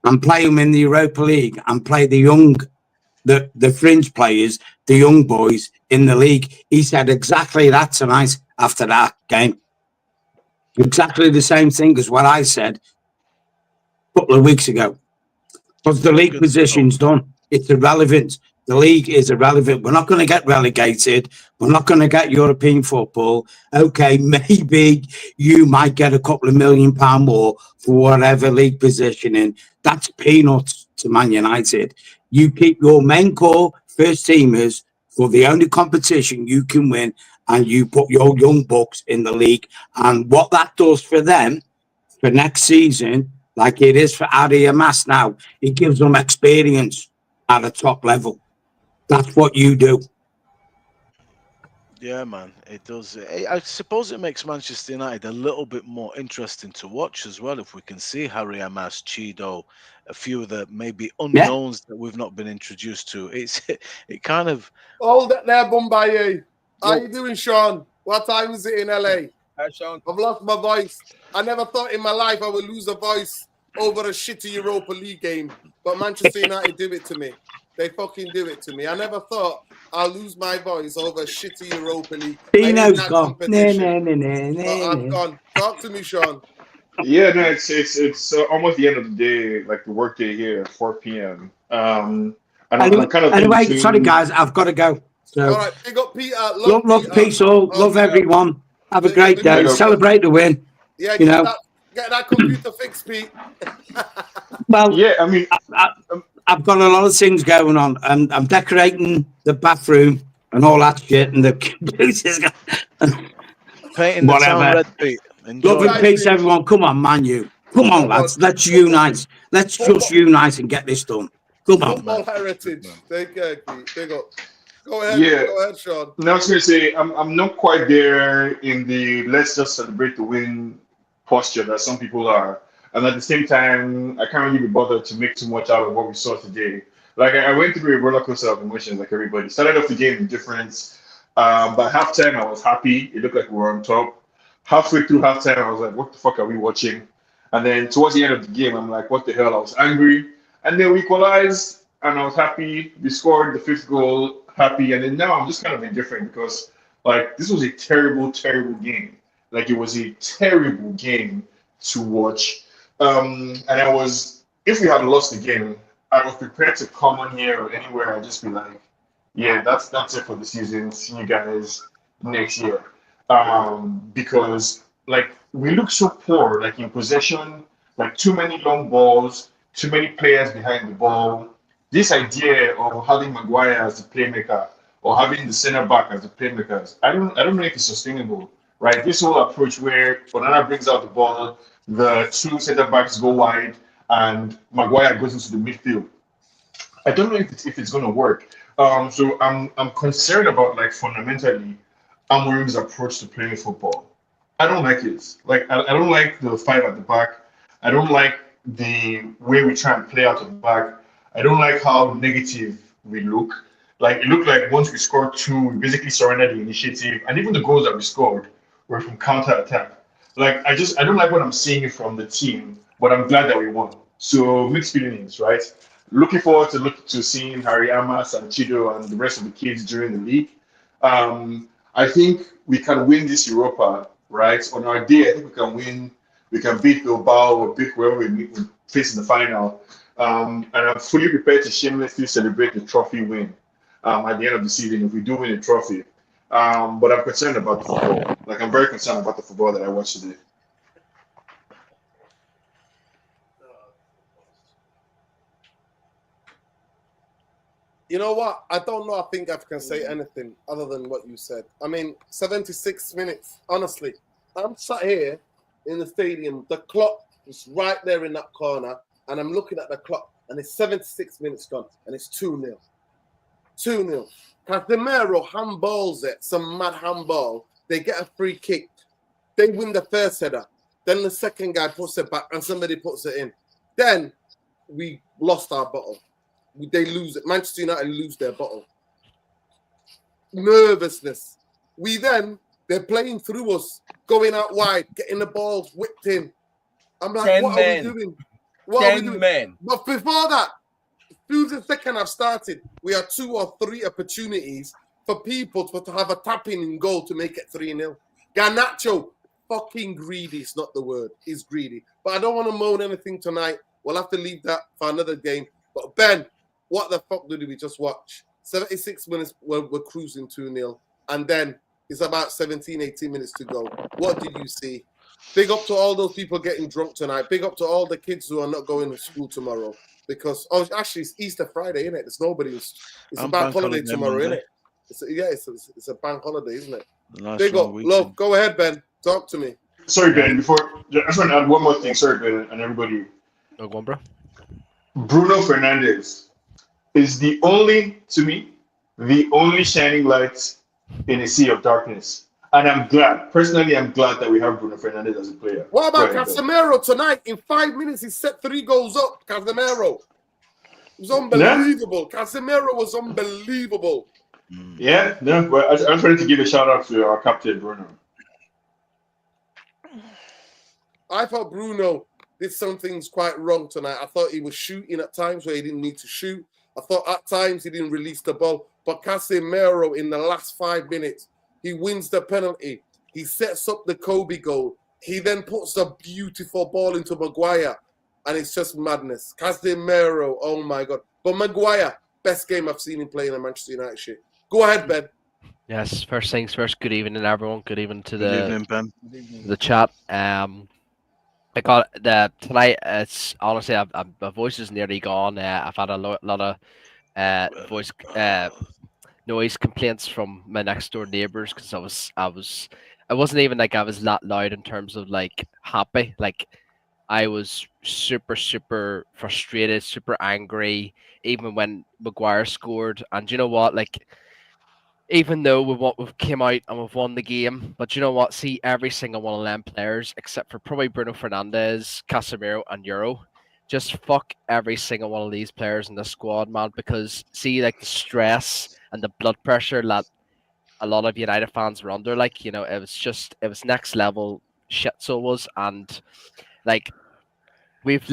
and play them in the Europa League and play the fringe players, the young boys in the league. He said exactly that tonight after that game. Exactly the same thing as what I said a couple of weeks ago. Because the league position's done. It's irrelevant. The league is irrelevant. We're not going to get relegated. We're not going to get European football. Okay, maybe you might get a couple of £1 million more for whatever league positioning. That's peanuts to Man United. You keep your main core first teamers for the only competition you can win, and you put your young bucks in the league. And what that does for them for next season, like it is for Adi Amas now, it gives them experience at a top level. That's what you do. Yeah, man, it does. I suppose it makes Manchester United a little bit more interesting to watch as well if we can see Harry Amas, Chido, a few of the maybe Yeah. unknowns that we've not been introduced to. It kind of. Hold it there, Bombay. How you doing, Sean? What time is it in LA? Sean. I've lost my voice. I never thought in my life I would lose a voice over a shitty Europa League game, but Manchester United do it to me. They fucking do it to me. I never thought I'll lose my voice over a shitty Europa League. Pino's gone. I'm gone. Talk to me, Sean. Yeah, no, it's almost the end of the day, like the work day here at 4 p.m. And I'm kind of in Anyway, sorry between. guys, I've got to go. So, all right, big up Peter. love, Peter. peace, all, love everyone. Have a great day. Celebrate the win. Yeah, you know. Get that computer fixed, Pete. Well, yeah, I mean, I've got a lot of things going on, and I'm decorating the bathroom and all that shit, and the computers. Painting the town red, Pete. Love and peace, everyone. Come on, Man U. Come on, lads. Let's unite. Let's just unite and get this done. Come on. Football heritage. Take care, Pete. Big up. Go ahead. Yeah. Go ahead, Sean. No, I was going to say, I'm not quite there in the let's just celebrate the win posture that some people are. And at the same time, I can't really be bothered to make too much out of what we saw today. Like, I went through a roller coaster of emotions like everybody. Started off the game indifferent. By halftime, I was happy. It looked like we were on top. Halfway through halftime, I was like, what the fuck are we watching? And then towards the end of the game, I'm like, what the hell? I was angry. And then we equalized, and I was happy. We scored the 5th goal, happy. And then now I'm just kind of indifferent because, like, this was a terrible, terrible game. Like, it was a terrible game to watch. And I was, if we had lost the game, I was prepared to come on here or anywhere and just be like, yeah, that's it for the season. See you guys next year. Because like we look so poor, like in possession, like too many long balls, too many players behind the ball. This idea of having Maguire as the playmaker or having the center back as the playmakers, I don't know if it's sustainable, right? This whole approach where Onana brings out the ball, the 2 center backs go wide, and Maguire goes into the midfield. I don't know if it's going to work. So I'm concerned about like fundamentally Amorim's approach to playing football. I don't like it. Like I don't like the 5 at the back. I don't like the way we try and play out of the back. I don't like how negative we look. Like it looked like once we scored 2, we basically surrendered the initiative, and even the goals that we scored were from counter attack. Like I don't like what I'm seeing from the team, but I'm glad that we won. So mixed feelings, right? Looking forward to seeing Harry Amas and Chido and the rest of the kids during the league. I think we can win this Europa, right? On our day, I think we can win. We can beat Bilbao or beat whoever we face in the final. And I'm fully prepared to shamelessly celebrate the trophy win at the end of the season if we do win a trophy. But I'm concerned about the football. Like I'm very concerned about the football that I watched today. You know what? I don't know. I think I can say anything other than what you said. I mean, 76 minutes. Honestly, I'm sat here in the stadium. The clock is right there in that corner, and I'm looking at the clock, and it's 76 minutes gone, and it's 2-0. 2-0. Casemiro handballs it, some mad handball. They get a free kick. They win the first header. Then the second guy puts it back, and somebody puts it in. Then we lost our bottle. They lose it. Manchester United lose their bottle. Nervousness. They're playing through us, going out wide, getting the balls whipped in. I'm like, what are we doing? What are we doing? Men. But before that, through the second half started, we had 2 or 3 opportunities for people to have a tap-in and goal to make it 3-0. Garnacho, fucking greedy. It's not the word. He's greedy. But I don't want to moan anything tonight. We'll have to leave that for another game. But Ben, what the fuck did we just watch? 76 minutes, we're cruising 2-0. And then it's about 17, 18 minutes to go. What did you see? Big up to all those people getting drunk tonight. Big up to all the kids who are not going to school tomorrow. Because, actually, it's Easter Friday, isn't it? There's nobody. It's a bank holiday tomorrow, isn't it? It's a bank holiday, isn't it? Nice Big up. Love. Go ahead, Ben. Talk to me. Sorry, Ben. I just want to add one more thing. Sorry, Ben, and everybody. No, go on, bro. Bruno Fernandes is the only shining light in a sea of darkness. And I'm glad that we have Bruno Fernandes as a player. What about Casemiro tonight? In 5 minutes, he set 3 goals up. Casemiro. It was unbelievable. Yeah. Casemiro was unbelievable. Yeah, no, but I just wanted to give a shout out to our captain, Bruno. I thought Bruno did some things quite wrong tonight. I thought he was shooting at times where he didn't need to shoot. I thought at times he didn't release the ball. But Casemiro, in the last 5 minutes, he wins the penalty. He sets up the Kobbie goal. He then puts a beautiful ball into Maguire. And it's just madness. Casemiro, oh my God. But Maguire, best game I've seen him play in a Manchester United shit. Go ahead, Ben. Yes, first things first. Good evening, everyone. Good evening to Good evening, Ben. The chat. I got tonight. It's honestly, my voice is nearly gone. I've had a lot of voice noise complaints from my next door neighbors because I wasn't even like I was that loud in terms of like happy. Like I was super frustrated, super angry, even when Maguire scored. And you know what? Like, even though we've came out and we've won the game, but you know what? See, every single one of them players, except for probably Bruno Fernandes, Casemiro, and Euro, just fuck every single one of these players in the squad, man. Because see, like the stress and the blood pressure that a lot of United fans were under, like, you know, it was next level shit. So it was, and like we've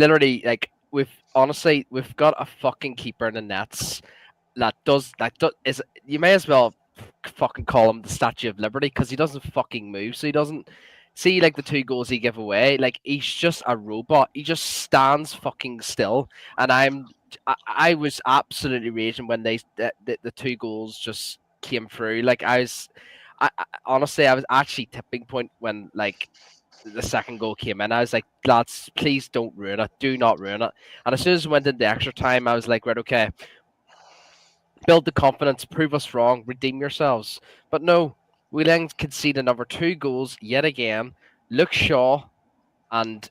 honestly got a fucking keeper in the nets that is, you may as well fucking call him the Statue of Liberty because he doesn't fucking move. So he doesn't see like the 2 goals he gave away. Like he's just a robot. He just stands fucking still. And I was absolutely raging when the 2 goals just came through. Like honestly, I was actually tipping point when like the second goal came in. I was like, lads, please don't ruin it. Do not ruin it. And as soon as we went into extra time, I was like, right, okay. Build the confidence, prove us wrong, redeem yourselves. But no, we then concede another 2 goals yet again. Luke Shaw and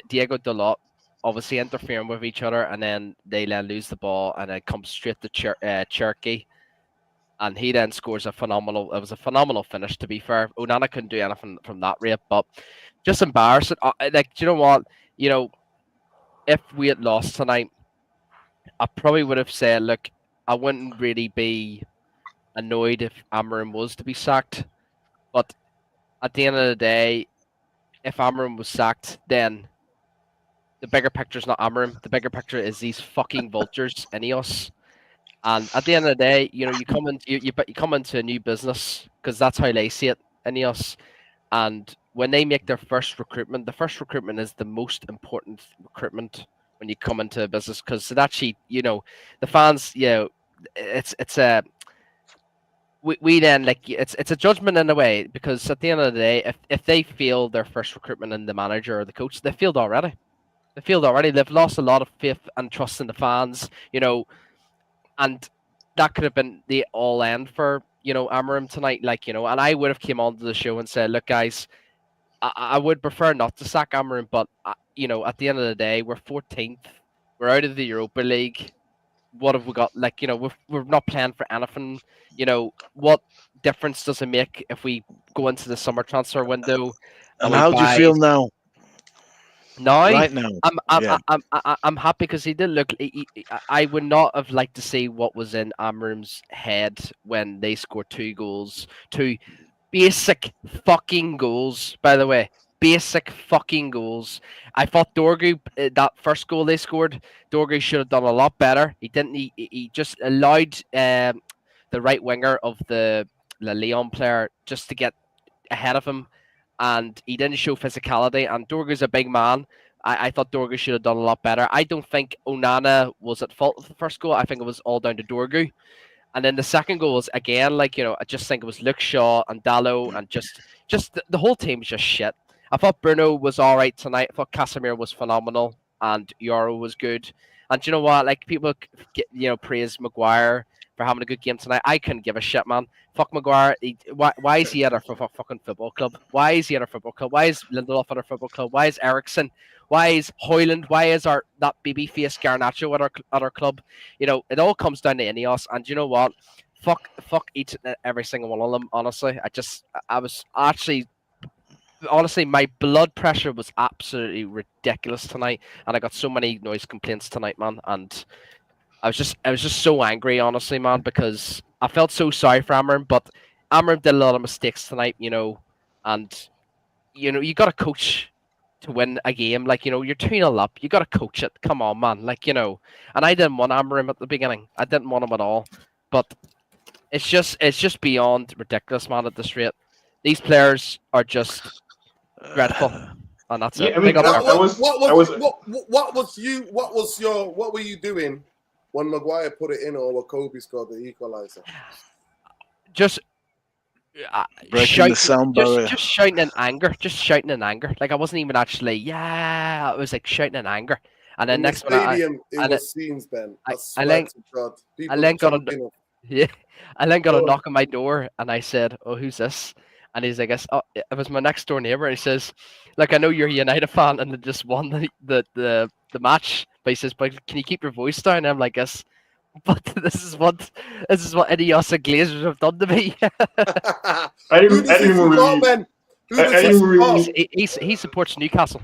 Diego Dalot obviously interfering with each other, and then they then lose the ball, and it comes straight to Cherky. And he then scores it was a phenomenal finish, to be fair. Onana couldn't do anything from that rate, but just embarrassing. Like, do you know what? You know, if we had lost tonight, I probably would have said, look, I wouldn't really be annoyed if Amorim was to be sacked. But at the end of the day, if Amorim was sacked, then the bigger picture is not Amorim. The bigger picture is these fucking vultures, Ineos. And at the end of the day, you know, you come into a new business because that's how they see it, Ineos. And when they make their first recruitment, the first recruitment is the most important recruitment when you come into a business, because it actually, you know, the fans, you know, it's a we then like it's a judgment in a way, because at the end of the day, if they fail their first recruitment in the manager or the coach, they failed already. They've lost a lot of faith and trust in the fans. You know, and that could have been the all end for Amarim tonight. Like and I would have came onto the show and said, look, guys, I would prefer not to sack Amarim, but at the end of the day, we're 14th. We're out of the Europa League. What have we got? Like we're not playing for anything. What difference does it make if we go into the summer transfer window And we how do you buy feel now? now? Right now, yeah. I'm happy because he did look. I would not have liked to see what was in Amarim's head when they scored 2 goals, 2 basic fucking goals. By the way, basic fucking goals. I thought Dorgu, that first goal they scored, Dorgu should have done a lot better. He didn't. He just allowed the right winger of the Llyon player just to get ahead of him, and he didn't show physicality. And Dorgu's a big man. I thought Dorgu should have done a lot better. I don't think Onana was at fault with the first goal. I think it was all down to Dorgu. And then the second goal was again I just think it was Luke Shaw and Dallo and just the whole team was just shit. I thought Bruno was all right tonight. I thought Casemiro was phenomenal and Yoro was good. And you know what? Like people praise Maguire for having a good game tonight. I couldn't give a shit, man. Fuck Maguire. Why is he at our fucking football club? Why is he at our football club? Why is Lindelof at our football club? Why is Ericsson? Why is Hoyland? Why is that baby face Garnacho at our club? It all comes down to Ineos, and you know what? Fuck each and every single one of them. Honestly, I was actually, honestly, my blood pressure was absolutely ridiculous tonight, and I got so many noise complaints tonight, man. And I was just so angry, honestly, man, because I felt so sorry for Amarim, but Amarim did a lot of mistakes tonight, and you got to coach to win a game. Like, you're 2-0 up. You got to coach it. Come on, man. Like, and I didn't want Amarim at the beginning. I didn't want him at all. But it's just beyond ridiculous, man, at this rate. These players are just dreadful. And that's Yeah, it. I mean, what were you doing when Maguire put it in or when Kobbie scored the equaliser? Just breaking the sound barrier. Just shouting in anger. Like I wasn't even actually, I was like shouting in anger. And then in next the stadium, it was scenes, Ben. I swear to God. I then got a knock on my door, and I said, "Oh, who's this?" And he's like, "It was my next door neighbor." And he says, "Like I know you're a United fan, and they just won the match." But he says, "But can you keep your voice down?" And I'm like, "Yes." But this is what Ineos and Glazers have done to me. He supports Newcastle.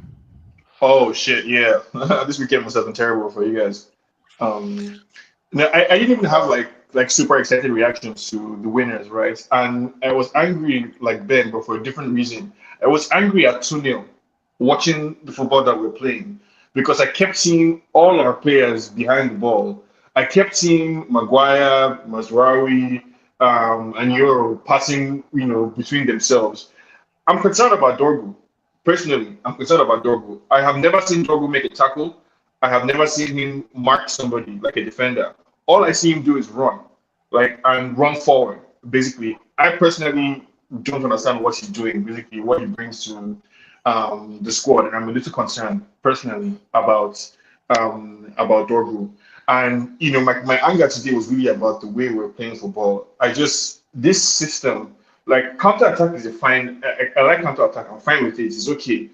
Oh shit! Yeah, this weekend must have been terrible for you guys. No, I didn't even have like super excited reactions to the winners, right? And I was angry like Ben, but for a different reason. I was angry at 2-0 watching the football that we're playing because I kept seeing all our players behind the ball. I kept seeing Maguire, Mazraoui, and Euro passing, between themselves. I'm concerned about Dorgu. Personally, I'm concerned about Dorgu. I have never seen Dorgu make a tackle. I have never seen him mark somebody like a defender. All I see him do is run, and run forward. Basically, I personally don't understand what he's doing. Basically, what he brings to the squad, and I'm a little concerned personally about Dorgu. And my anger today was really about the way we're playing football. This system, like counter attack is a fine. I like counter attack. I'm fine with it. It's okay.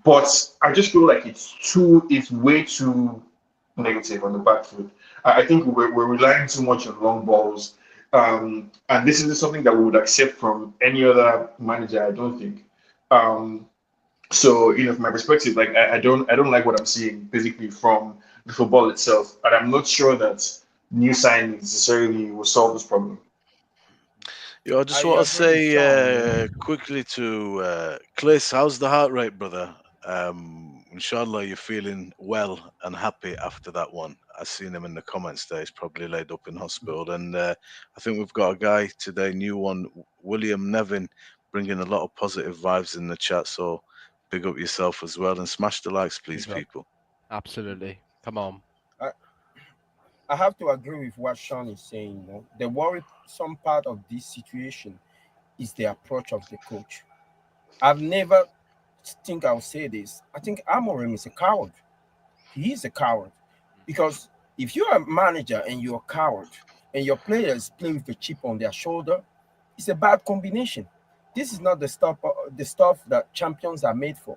But I just feel like it's way too negative on the back foot. I think we're relying too much on long balls. And this isn't something that we would accept from any other manager, I don't think. So, from my perspective, like I don't like what I'm seeing basically from the football itself. And I'm not sure that new signings necessarily will solve this problem. Yeah, I just want to say quickly to Cliss, how's the heart rate, brother? Inshallah, you're feeling well and happy after that one. I've seen him in the comments there. He's probably laid up in hospital. And I think we've got a guy today, new one, William Nevin, bringing a lot of positive vibes in the chat. So big up yourself as well and smash the likes, please, people. Absolutely. Come on. I have to agree with what Sean is saying. The worrisome part of this situation is the approach of the coach. I've never think I'll say this. I think Amorim is a coward. He is a coward because If you're a manager and you're a coward and your players play with a chip on their shoulder, it's a bad combination. This is not the stuff that champions are made for.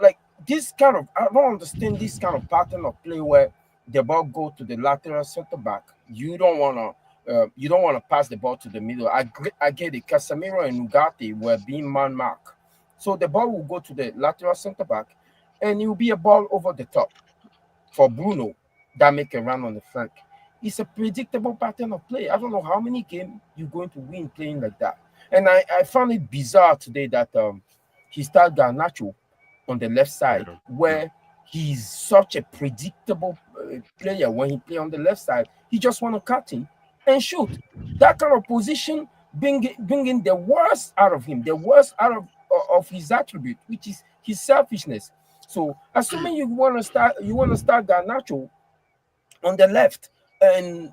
Like this kind of, I don't understand this kind of pattern of play where the ball go to the lateral center back. You don't want to pass the ball to the middle. I get it. Casemiro and Ugarte were being man mark, so the ball will go to the lateral center back, and it will be a ball over the top for Bruno that make a run on the flank. It's a predictable pattern of play. I don't know how many games you're going to win playing like that. And I found it bizarre today that he started Garnacho on the left side, where he's such a predictable player. When he play on the left side, he just want to cut in and shoot. That kind of position bringing the worst out of him, the worst out of his attribute, which is his selfishness. So, assuming you want to start Garnacho on the left, and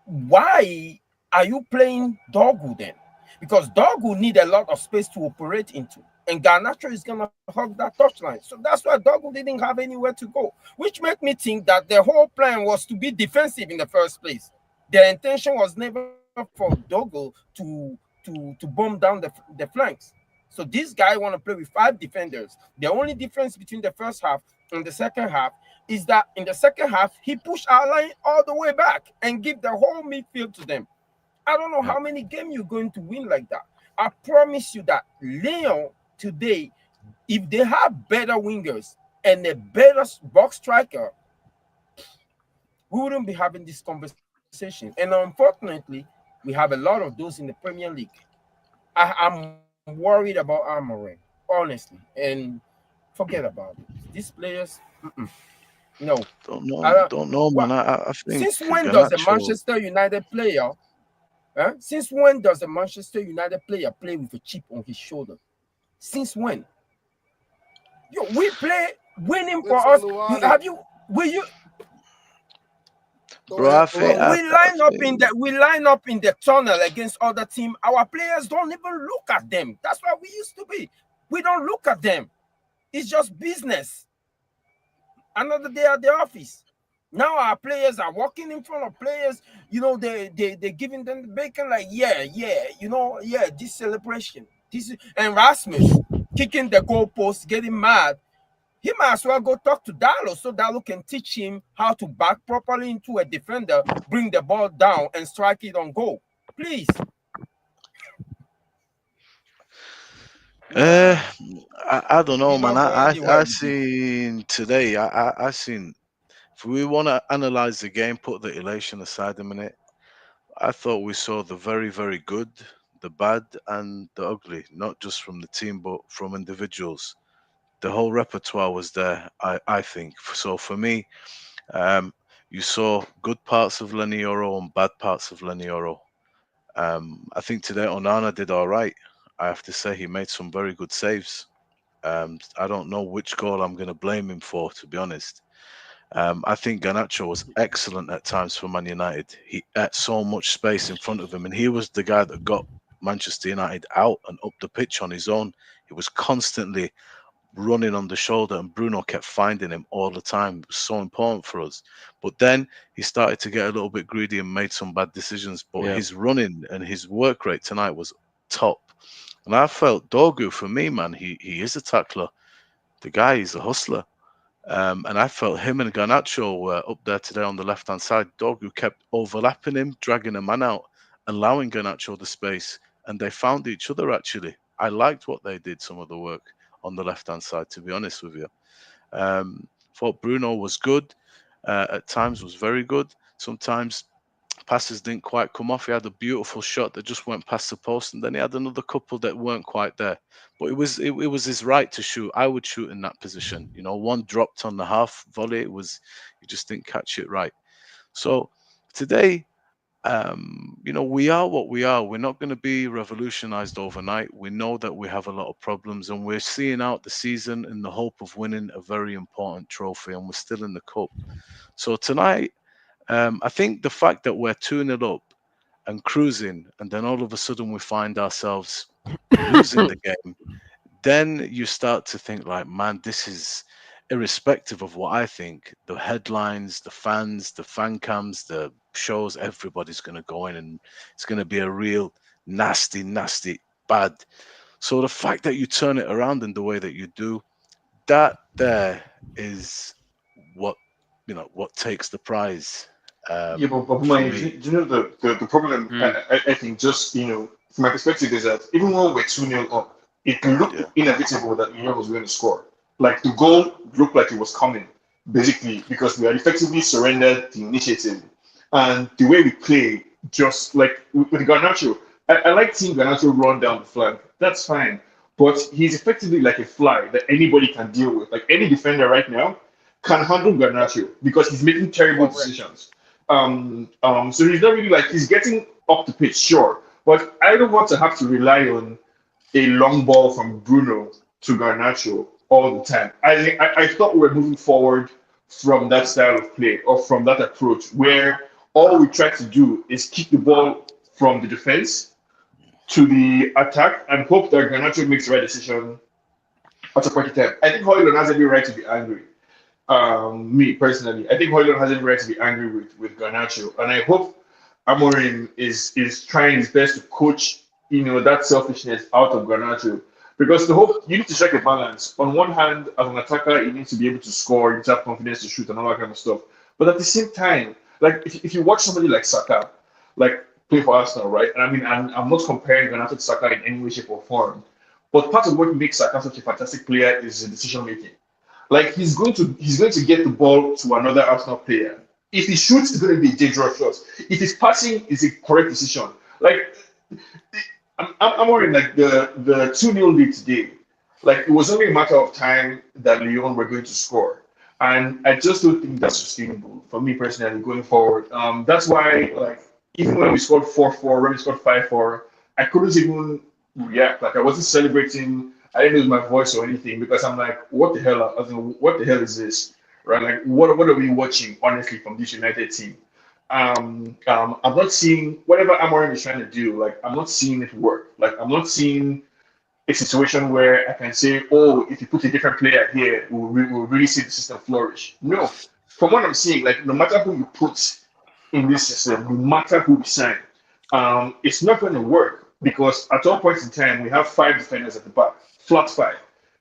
why are you playing Dorgu then? Because Dorgu need a lot of space to operate into, and Garnacho is gonna hug that touchline. So that's why Dorgu didn't have anywhere to go, which made me think that the whole plan was to be defensive in the first place. The intention was never for Dorgu to bomb down the flanks. So this guy want to play with 5 defenders. The only difference between the first half and the second half is that in the second half, he pushed our line all the way back and give the whole midfield to them. I don't know how many games you're going to win like that. I promise you that Llyon today, if they have better wingers and a better box striker, we wouldn't be having this conversation. And unfortunately, we have a lot of those in the Premier League. I'm worried about Amorim, honestly, and forget about it. These players, no. Don't know, man. I think Since when does a Manchester United player? Since when does a Manchester United player play with a chip on his shoulder? Since when? We play winning for us. Will you? Bro, we line up in the tunnel against other team. Our players don't even look at them. That's why we used to be. We don't look at them. It's just business. Another day at the office. Now our players are walking in front of players. They're giving them the bacon like, this celebration. And Rasmus kicking the goalpost, getting mad. He might as well go talk to Dalo so Dalo can teach him how to back properly into a defender, bring the ball down, and strike it on goal. Please. I don't know, man. I seen today. I seen. If we want to analyze the game, put the elation aside a minute. I thought we saw the very, very good, the bad, and the ugly, not just from the team, but from individuals. The whole repertoire was there, I think. So for me, you saw good parts of Lenioro and bad parts of Lenioro. I think today Onana did all right. I have to say he made some very good saves. I don't know which goal I'm going to blame him for, to be honest. I think Garnacho was excellent at times for Man United. He had so much space in front of him, and he was the guy that got Manchester United out and up the pitch on his own. He was constantly running on the shoulder, and Bruno kept finding him all the time. It was so important for us. But then he started to get a little bit greedy and made some bad decisions. But his running and his work rate tonight was top. And I felt Dorgu, for me, man, he is a tackler. The guy is a hustler. And I felt him and Garnacho were up there today on the left-hand side. Dorgu kept overlapping him, dragging a man out, allowing Garnacho the space. And they found each other, actually. I liked what they did, some of the work on the left-hand side, to be honest with you. Thought Bruno was good. At times was very good. Sometimes passes didn't quite come off. He had a beautiful shot that just went past the post, and then he had another couple that weren't quite there. But it was his right to shoot. I would shoot in that position. One dropped on the half volley. He just didn't catch it right. So today, we are what we are. We're not going to be revolutionized overnight. We know that we have a lot of problems, and we're seeing out the season in the hope of winning a very important trophy, and we're still in the cup. So tonight, I think the fact that we're 2-0 up and cruising, and then all of a sudden we find ourselves losing the game, then you start to think like, man, this is irrespective of what I think, the headlines, the fans, the fan cams, the shows, everybody's going to go in and it's going to be a real nasty, nasty, bad. So the fact that you turn it around in the way that you do, that there is what, what takes the prize Yeah, but for my, me. do you know the problem? Mm. I think just from my perspective is that even when we're 2-0 up, it looked Yeah. inevitable that Llyon was going to score. Like the goal looked like it was coming, basically, because we had effectively surrendered the initiative, and the way we play, just like with Garnacho, I like seeing Garnacho run down the flank. That's fine, but he's effectively like a fly that anybody can deal with. Like any defender right now can handle Garnacho because he's making terrible Correct. decisions. So he's not really like he's getting up the pitch, sure, but I don't want to have to rely on a long ball from Bruno to Garnacho all the time. I thought we were moving forward from that style of play or from that approach where all we try to do is kick the ball from the defense to the attack and hope that Garnacho makes the right decision at a point in time. I think Llyon has every right to be angry. Me personally, I think Llyon has every right to be angry with Garnacho, and I hope Amorim is trying his best to coach that selfishness out of Garnacho. Because the hope you need to strike a balance. On one hand, as an attacker, you need to be able to score, you need to have confidence to shoot and all that kind of stuff. But at the same time, like if you watch somebody like Saka, like play for Arsenal, right? And I mean, I'm not comparing Garnacho to Saka in any way, shape, or form. But part of what makes Saka such a fantastic player is the decision making. Like he's going to get the ball to another Arsenal player. If he shoots, it's going to be a dangerous shot. If he's passing, it's a correct decision. Like I'm worried like the 2-0 lead today. Like it was only a matter of time that Lyon were going to score. And I just don't think that's sustainable for me personally going forward. That's why like even when we scored 4-4, when we scored 5-4, I couldn't even react. Like I wasn't celebrating. I didn't lose my voice or anything because I'm like, what the hell? What the hell is this? Right? Like, what are we watching? Honestly, from this United team, I'm not seeing whatever Amorim is trying to do. Like, I'm not seeing it work. Like, I'm not seeing a situation where I can say, oh, if you put a different player here, we'll really see the system flourish. No, from what I'm seeing, like, no matter who you put in this system, no matter who we sign, it's not going to work because at all points in time, we have 5 defenders at the back, flat 5,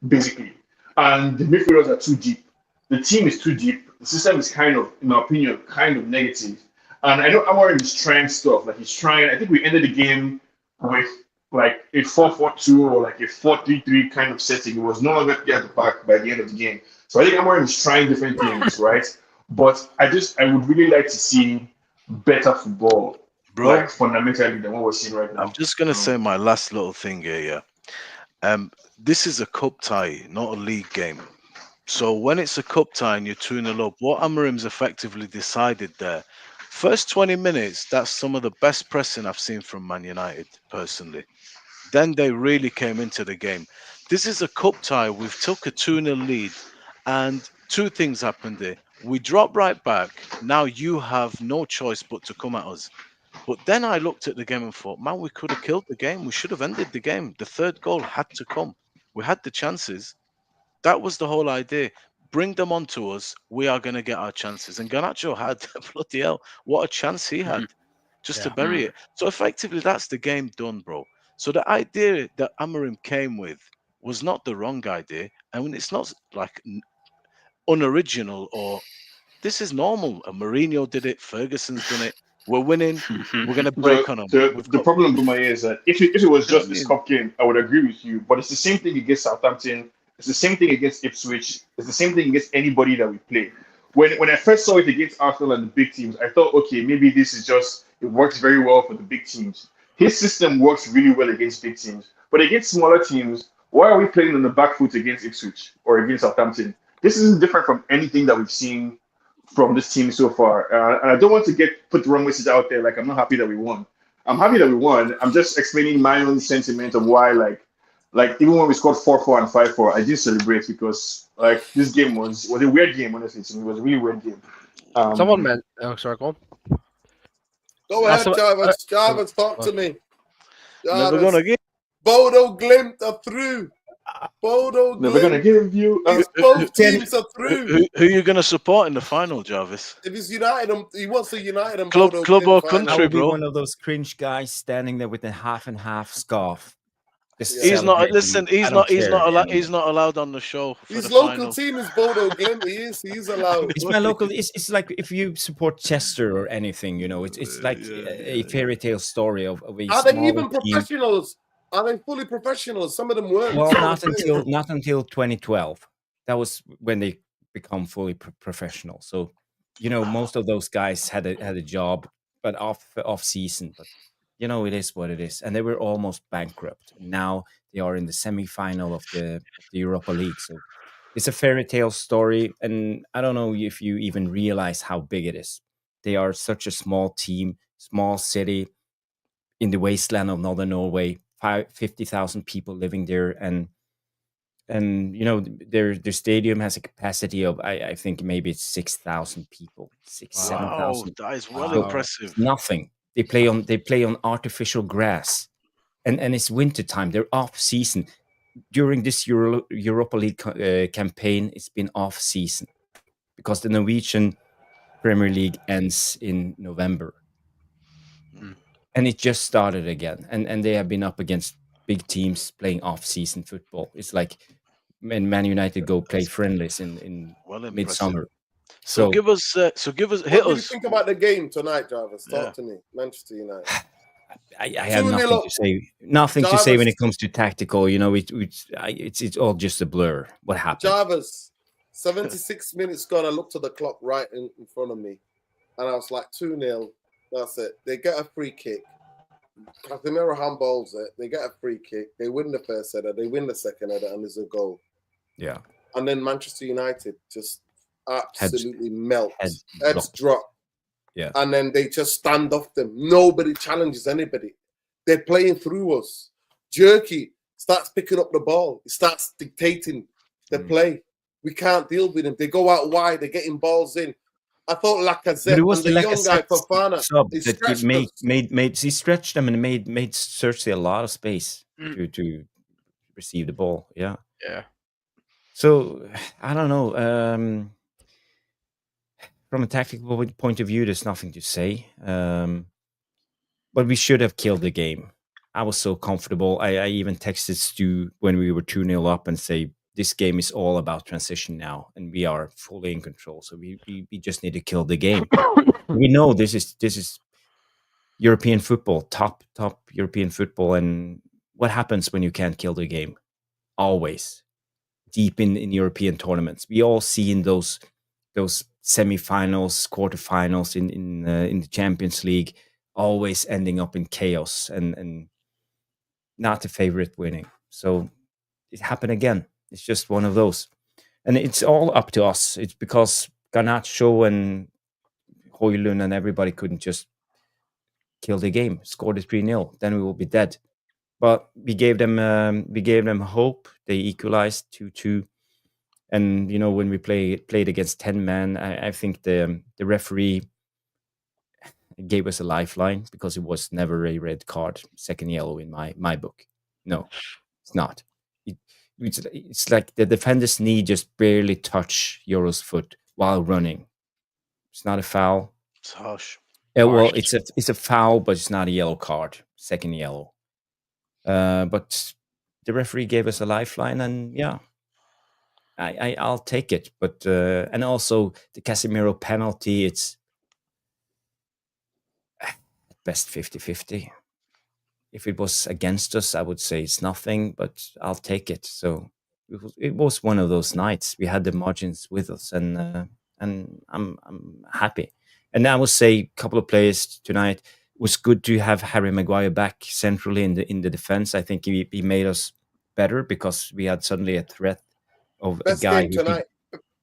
basically. And the midfielders are too deep. The team is too deep. The system is kind of, in my opinion, kind of negative. And I know Amorim is trying stuff. Like he's trying, I think we ended the game with like a 4-4-2 or like a 4-3-3 kind of setting. It was no longer at the back by the end of the game. So I think Amorim is trying different things, right? But I would really like to see better football, Bro, like fundamentally than what we're seeing right now. I'm just going to say my last little thing here, yeah. This is a cup tie, not a league game. So when it's a cup tie and you're 2-0 up, what Amorim's effectively decided there, first 20 minutes, that's some of the best pressing I've seen from Man United, personally. Then they really came into the game. This is a cup tie. We've took a 2-0 lead, and 2 things happened there. We drop right back. Now you have no choice but to come at us. But then I looked at the game and thought, man, we could have killed the game. We should have ended the game. The 3rd goal had to come. We had the chances. That was the whole idea. Bring them onto us. We are going to get our chances. And Garnacho had, bloody hell, what a chance he had just to bury it. So effectively, that's the game done, bro. So the idea that Amorim came with was not the wrong idea. I mean, it's not like unoriginal or this is normal. Mourinho did it. Ferguson's done it. We're winning. We're going to break on them. The problem, Buma, is that if it was just this mean? cup game, I would agree with you. But it's the same thing against Southampton. It's the same thing against Ipswich. It's the same thing against anybody that we play. When I first saw it against Arsenal and the big teams, I thought, okay, maybe this is just it works very well for the big teams. His system works really well against big teams, but against smaller teams, why are we playing on the back foot against Ipswich or against Southampton? This isn't different from anything that we've seen from this team so far. And I don't want to put the wrong message out there. Like I'm not happy that we won. I'm happy that we won. I'm just explaining my own sentiment of why, like even when we scored 4-4 and 5-4, I did celebrate because like this game was a weird game. Honestly, to me, it was a really weird game. Someone meant. Oh, sorry, go on. Go ahead, Jarvis. Talk to me. Never gonna get. Bodo Glimt are through. Bodo Never gonna Glimt. give you. Both teams are through. Who are you going to support in the final, Jarvis? If it's United, he wants a United and Club Bodo or Glimt I country, will be bro? one of those cringe guys standing there with a half and half scarf. Just He's not. celebrating. Listen, I don't care, man. He's not allowed on the show for His the local final. team is Bodo Glimt. He's allowed. It's my local. It's like if you support Chester or anything, you know. It's like a fairy tale story of a Are they small even team. professionals? Are they fully professionals? Some of them weren't. Well, Some not of them until 2012. That was when they become fully professional. So, you know, most of those guys had a job, but off season. But you know, it is what it is, and they were almost bankrupt. Now they are in the semi-final of the Europa League. So it's a fairy tale story, and I don't know if you even realize how big it is. They are such a small team, small city in the wasteland of northern Norway. 50,000 people living there, and you know their stadium has a capacity of I think maybe it's 6,000 people, Wow, 7,000. that is well So impressive. it's nothing. They play on artificial grass, and it's winter time. They're off season. During this Europa League campaign, it's been off season because the Norwegian Premier League ends in November, and it just started again. And they have been up against big teams playing off season football. It's like when Man United go play friendlies in Well impressive. midsummer. So So give us, hit What do you us. think about the game tonight, Jarvis? Talk Yeah. to me. Manchester United. I have 2-0 nothing up. to say. Nothing to say when Jarvis. it comes to tactical. You know, it's all just a blur. What happened? Jarvis, 76 minutes gone. I looked at the clock right in front of me, and I was like 2-0. That's it. They get a free kick. Casemiro handballs it. They get a free kick. They win the first header. They win the second header, and there's a goal. Yeah. And then Manchester United just absolutely melt. heads Heads drop. Yeah. And then they just stand off them. Nobody challenges anybody. They're playing through us. Jerky starts picking up the ball. He starts dictating the play. We can't deal with him. They go out wide. They're getting balls in. I thought Lacazette But it was and the young guy Lacazette Fofana. sub He that stretched made he stretched them and made Cersei a lot of space to receive the ball. Yeah. Yeah. So I don't know. From a tactical point of view, there's nothing to say. But we should have killed the game. I was so comfortable. I even texted Stu when we were 2-0 up and say, this game is all about transition now, and we are fully in control. So we just need to kill the game. We know this is European football, top European football. And what happens when you can't kill the game? Always. Deep in European tournaments. We all see in those semi-finals, quarterfinals in the Champions League, always ending up in chaos and not the favorite winning. So it happened again. It's just one of those. And it's all up to us. It's because Garnacho and Llyon and everybody couldn't just kill the game, score the 3-0, then we will be dead. But we gave them hope. They equalized 2-2. And you know, when we played against 10 men, I think the referee gave us a lifeline because it was never a red card, second yellow in my book. No, it's not. It's like the defender's knee just barely touch Euro's foot while running. It's not a foul. It's harsh. Well, it's a foul, but it's not a yellow card. Second yellow. But the referee gave us a lifeline, and yeah, I'll take it. But and also the Casemiro penalty, it's at best 50-50. If it was against us, I would say it's nothing, but I'll take it. So it was one of those nights. We had the margins with us, and I'm happy. And I would say a couple of players tonight. It was good to have Harry Maguire back centrally in the defense. I think he made us better because we had suddenly a threat of Best a guy game tonight.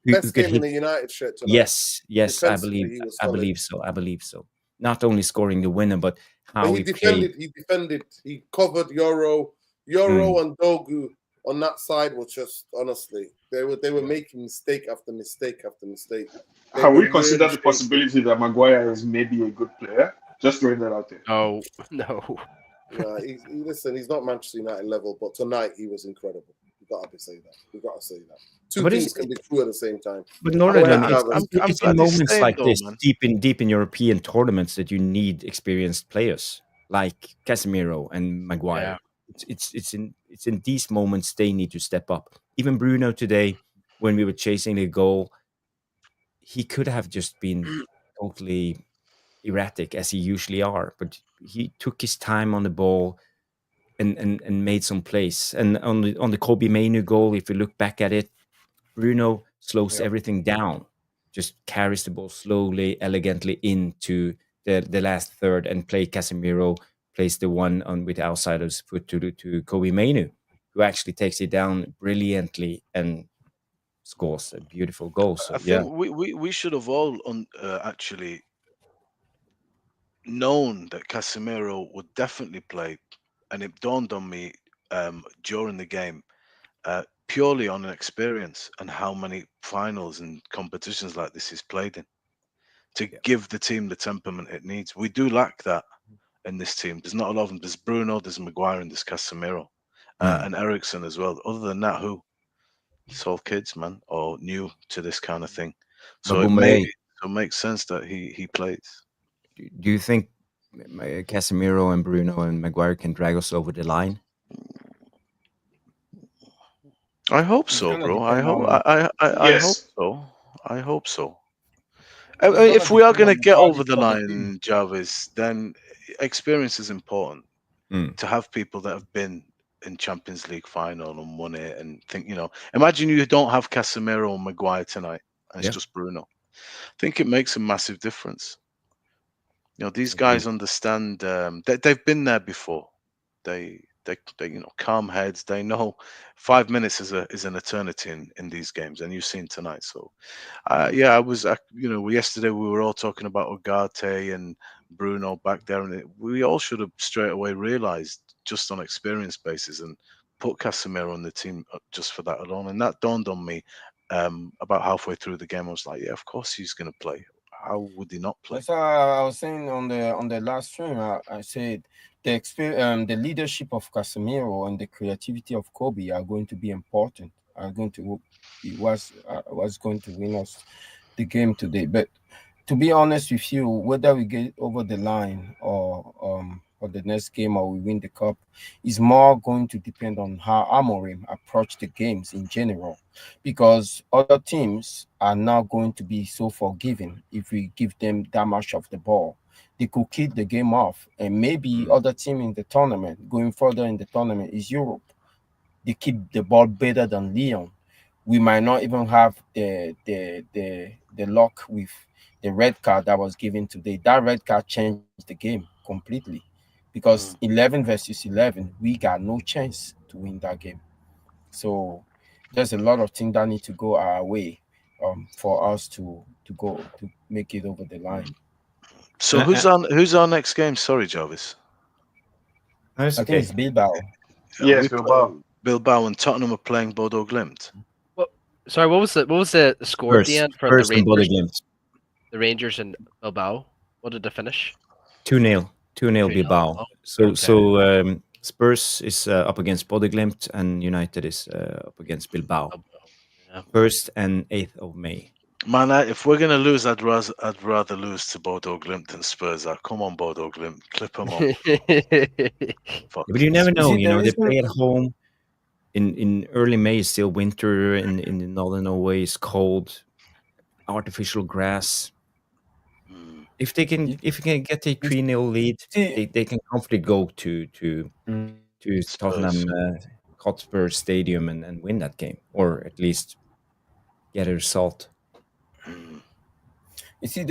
who Best could game hit. in the United shirt tonight. Yes, I Defensively, he was solid. believe so. Not only scoring the winner, but how But he defended. played. He defended. He covered Euro and Dogu on that side was just honestly they were making mistake after mistake after mistake. Have we considered the possibility that Maguire is maybe a good player? Just throwing that out there. Oh no. Listen, he's not Manchester United level, but tonight he was incredible. You got to say that. We got to say that. Two But things can be true at the same time. But Go ahead, Northern, Jarvis. I'm it's glad in he's moments staying like though, this, man. deep in European tournaments, that you need experienced players like Casemiro and Maguire. It's in these moments they need to step up. Even Bruno today, when we were chasing the goal, he could have just been totally erratic as he usually are, but he took his time on the ball and made some plays. And on the Kobbie Mainoo goal, if you look back at it, Bruno slows everything down, just carries the ball slowly, elegantly into the last third, and Casemiro plays the one on with the outside of his foot to Kobbie Mainoo, who actually takes it down brilliantly and scores a beautiful goal. So I think we should have all actually known that Casemiro would definitely play, and it dawned on me during the game, purely on an experience and how many finals and competitions like this he's played in, to give the team the temperament it needs. We do lack that in this team. There's not a lot of them. There's Bruno, there's Maguire, and there's Casemiro, and Ericsson as well. Other than that, who? It's all kids, man, or new to this kind of thing. So it makes sense that he plays. do you think Casemiro and Bruno and Maguire can drag us over the line? I hope so, bro. I hope so. I hope so. If we are going to get over the line, Jarvis, then experience is important. To have people that have been in Champions League final and won it, and think, imagine you don't have Casemiro and Maguire tonight, and it's just Bruno. I think it makes a massive difference. These guys understand that they've been there before. They calm heads. They know 5 minutes is an eternity in these games, and you've seen tonight. So, I was, yesterday we were all talking about Ugarte and Bruno back there, and we all should have straight away realized, just on experience basis, and put Casemiro on the team just for that alone. And that dawned on me about halfway through the game. I was like, yeah, of course he's going to play. How would he not play? That's what I was saying on the last stream. I said the leadership of Casemiro and the creativity of Kobbie are going to be important. It was going to win us the game today. But to be honest with you, whether we get over the line or the next game or we win the cup is more going to depend on how Amorim approach the games in general, because other teams are not going to be so forgiving if we give them that much of the ball. They could kick the game off, and maybe other team in the tournament, going further in the tournament, is Europe. They keep the ball better than Lyon. We might not even have the luck with the red card that was given today. That red card changed the game completely, because 11 versus 11, we got no chance to win that game. So there's a lot of things that need to go our way for us to make it over the line. So who's our next game? Sorry, Jarvis. I think it's Bilbao. Yes, Bilbao. Bilbao and Tottenham are playing Bodo Glimt. Sorry, what was the score at the end for the Rangers? The Rangers and Bilbao. What did they finish? 2-0 Bilbao. Oh, so Spurs is up against Bodo Glimt, and United is up against Bilbao. 1st and 8th of May. Man, if we're gonna lose, I'd rather lose to Bodo Glimt than Spurs. Come on, Bodo Glimt, clip them up. But you never know. They play at home. In early May, it's still winter. In northern Norway, it's cold. Artificial grass. If they can get a 3-0 lead, they can comfortably go to Tottenham Hotspur Stadium and win that game, or at least get a result. You see,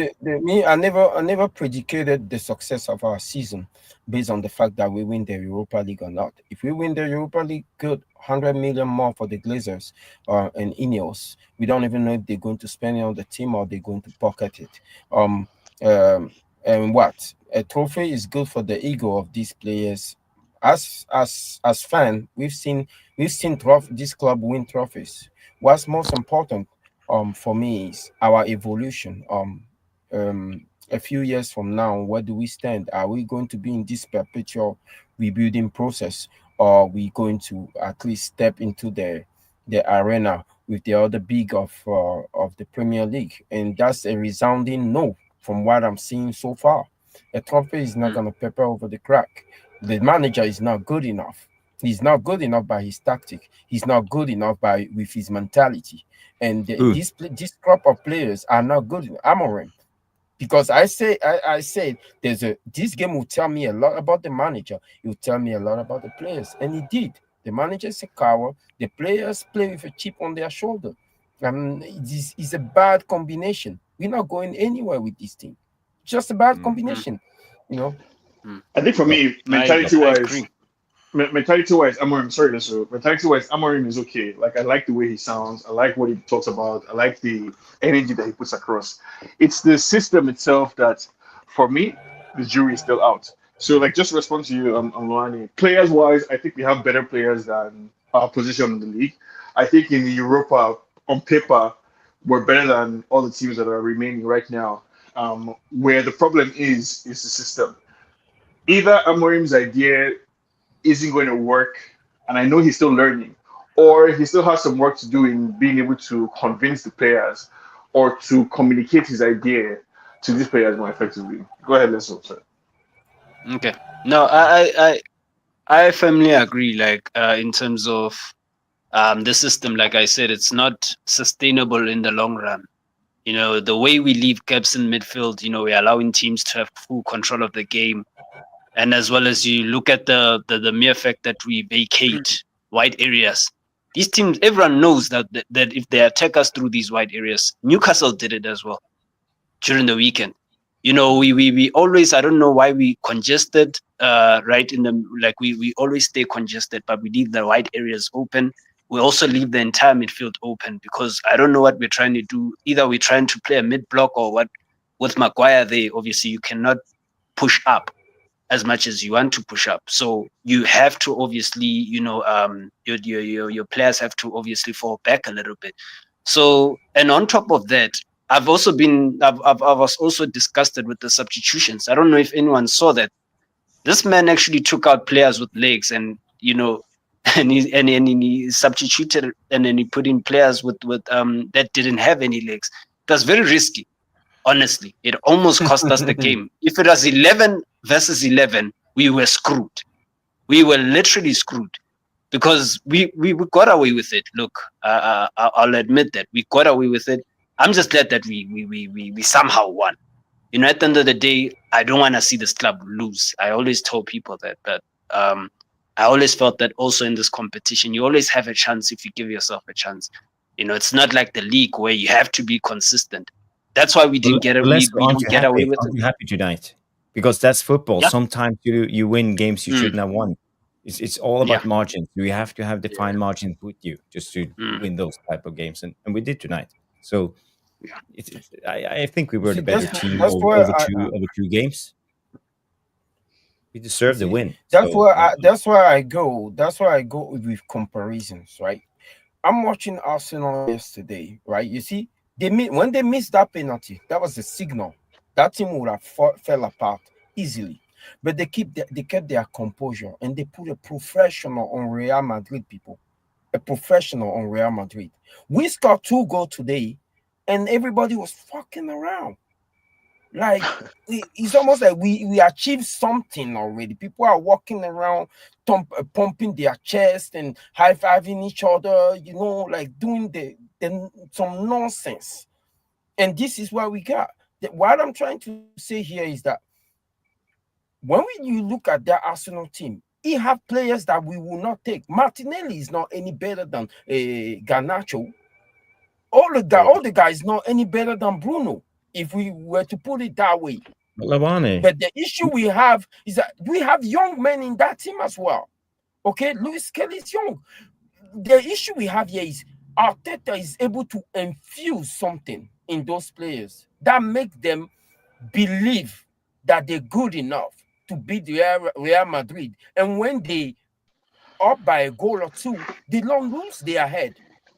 I never predicated the success of our season based on the fact that we win the Europa League or not. If we win the Europa League, good, 100 million more for the Glazers and Ineos. We don't even know if they're going to spend it on the team or they're going to pocket it. And what? A trophy is good for the ego of these players. As fan, we've seen this club win trophies. What's most important for me is our evolution. A few years from now, where do we stand? Are we going to be in this perpetual rebuilding process, or are we going to at least step into the the arena with the other big of the Premier League, and that's a resounding no from what I'm seeing so far. A trophy is not going to pepper over the crack. The manager is not good enough. He's not good enough by his tactic. He's not good enough by with his mentality. And this crop of players are not good enough. Amorim, because I said this game will tell me a lot about the manager. It will tell me a lot about the players, and it did. The manager is a coward. The players play with a chip on their shoulder. It's a bad combination. We're not going anywhere with this team. Just a bad combination, you know. I think for me, mentality-wise, Amorim, sorry, Lesso. Mentality-wise, Amorim is okay. Like, I like the way he sounds. I like what he talks about. I like the energy that he puts across. It's the system itself that, for me, the jury is still out. So, like, just respond to you, Luani. Players-wise, I think we have better players than our position in the league. I think in Europa, on paper, we're better than all the teams that are remaining right now. Where the problem is the system. Either Amorim's idea isn't going to work, and I know he's still learning, or he still has some work to do in being able to convince the players or to communicate his idea to these players more effectively. Go ahead, let's hope so. Okay. No, I firmly agree. Like in terms of the system, like I said, it's not sustainable in the long run. You know, the way we leave gaps in midfield, you know, we're allowing teams to have full control of the game. And as well as you look at the mere fact that we vacate wide areas. These teams, everyone knows that if they attack us through these wide areas, Newcastle did it as well during the weekend. You know, we always, I don't know why we congested, right in the, like we always stay congested, but we leave the wide areas open. We also leave the entire midfield open because I don't know what we're trying to do. Either we're trying to play a mid block or what. With Maguire there, obviously you cannot push up as much as you want to push up. So you have to obviously, you know, your players have to obviously fall back a little bit. So, and on top of that, I was also disgusted with the substitutions. I don't know if anyone saw that. This man actually took out players with legs, and you know, and he substituted, and then he put in players with that didn't have any legs. It was very risky. Honestly, it almost cost us the game. If it was 11 versus 11, we were screwed. We were literally screwed because we got away with it. Look, I'll admit that we got away with it. I'm just glad that we somehow won. You know, at the end of the day, I don't want to see this club lose. I always told people that, but I always felt that also in this competition, you always have a chance if you give yourself a chance. You know, it's not like the league where you have to be consistent. That's why we didn't get it. We don't get away with it. Aren't you happy tonight? Because that's football. Yeah. Sometimes you win games you shouldn't have won. It's all about margins. You have to have defined margins with you just to win those type of games, and we did tonight. So I think we were the better team over two games. We deserve the win. That's where I go with comparisons, right? I'm watching Arsenal yesterday, right? You see, when they missed that penalty, that was a signal. That team would have fell apart easily. But they kept their composure, and they put a professional on Real Madrid, people. A professional on Real Madrid. We scored 2 goals today, and everybody was fucking around. Like, it's almost like we achieved something already. People are walking around, pumping their chest and high-fiving each other, you know, like doing some nonsense. And this is what we got. What I'm trying to say here is that when you look at that Arsenal team, he have players that we will not take. Martinelli is not any better than Garnacho. All the guys not any better than Bruno, if we were to put it that way. But the issue we have is that we have young men in that team as well. Okay, Luis Kelly is young. The issue we have here is Arteta is able to infuse something in those players that make them believe that they're good enough to beat Real Madrid. And when they up by a goal or two, they don't lose their head.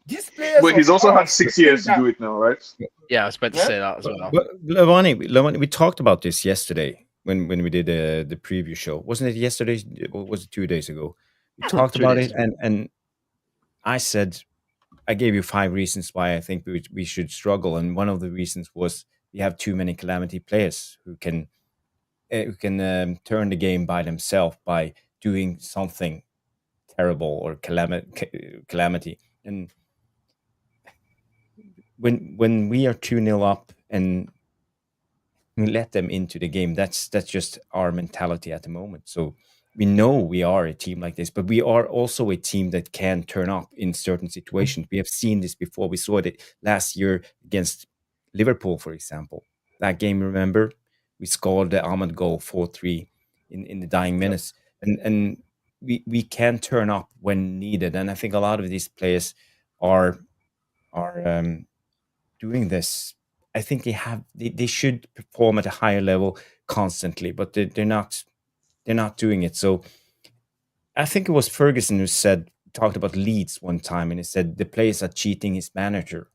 These players. But he's also had 6 years to do it now, right? Yeah, I was about to say that as well. But Lavani, we talked about this yesterday when we did the preview show. Wasn't it yesterday? Or was it 2 days ago? We talked about it, and I said I gave you 5 reasons why I think we should struggle, and one of the reasons was we have too many calamity players who can turn the game by themselves by doing something terrible or calamity. And when we are 2-0 up and we let them into the game, that's just our mentality at the moment. So we know we are a team like this, but we are also a team that can turn up in certain situations. We have seen this before. We saw it last year against Liverpool, for example. That game, remember? We scored the Ahmed goal 4-3 in the dying minutes. And we can turn up when needed. And I think a lot of these players are doing this. I think they should perform at a higher level constantly, but they're not doing it. So I think it was Ferguson who talked about Leeds one time, and he said the players are cheating his manager.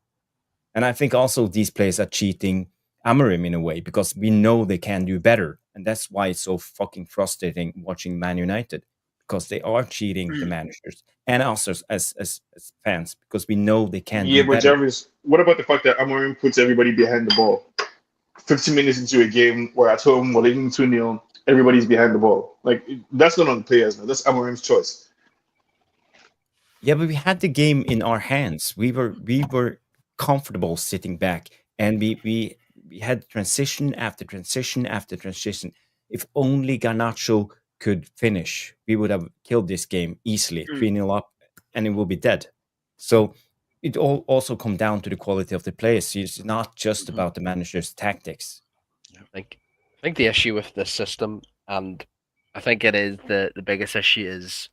And I think also these players are cheating Amorim in a way, because we know they can do better. And that's why it's so fucking frustrating watching Man United, because they are cheating the managers and us as fans, because we know they can Yeah, do but better. Jarvis, what about the fact that Amorim puts everybody behind the ball? 15 minutes into a game where at home we're leading 2-0, everybody's behind the ball. Like, that's not on the players now. That's Amorim's choice. Yeah, but we had the game in our hands. We were comfortable sitting back, and we had transition after transition after transition. If only Garnacho could finish, we would have killed this game easily, 3-0 up, and it would be dead. So it all also come down to the quality of the players. It's not just about the manager's tactics. I think the issue with this system, and I think it is the biggest issue is,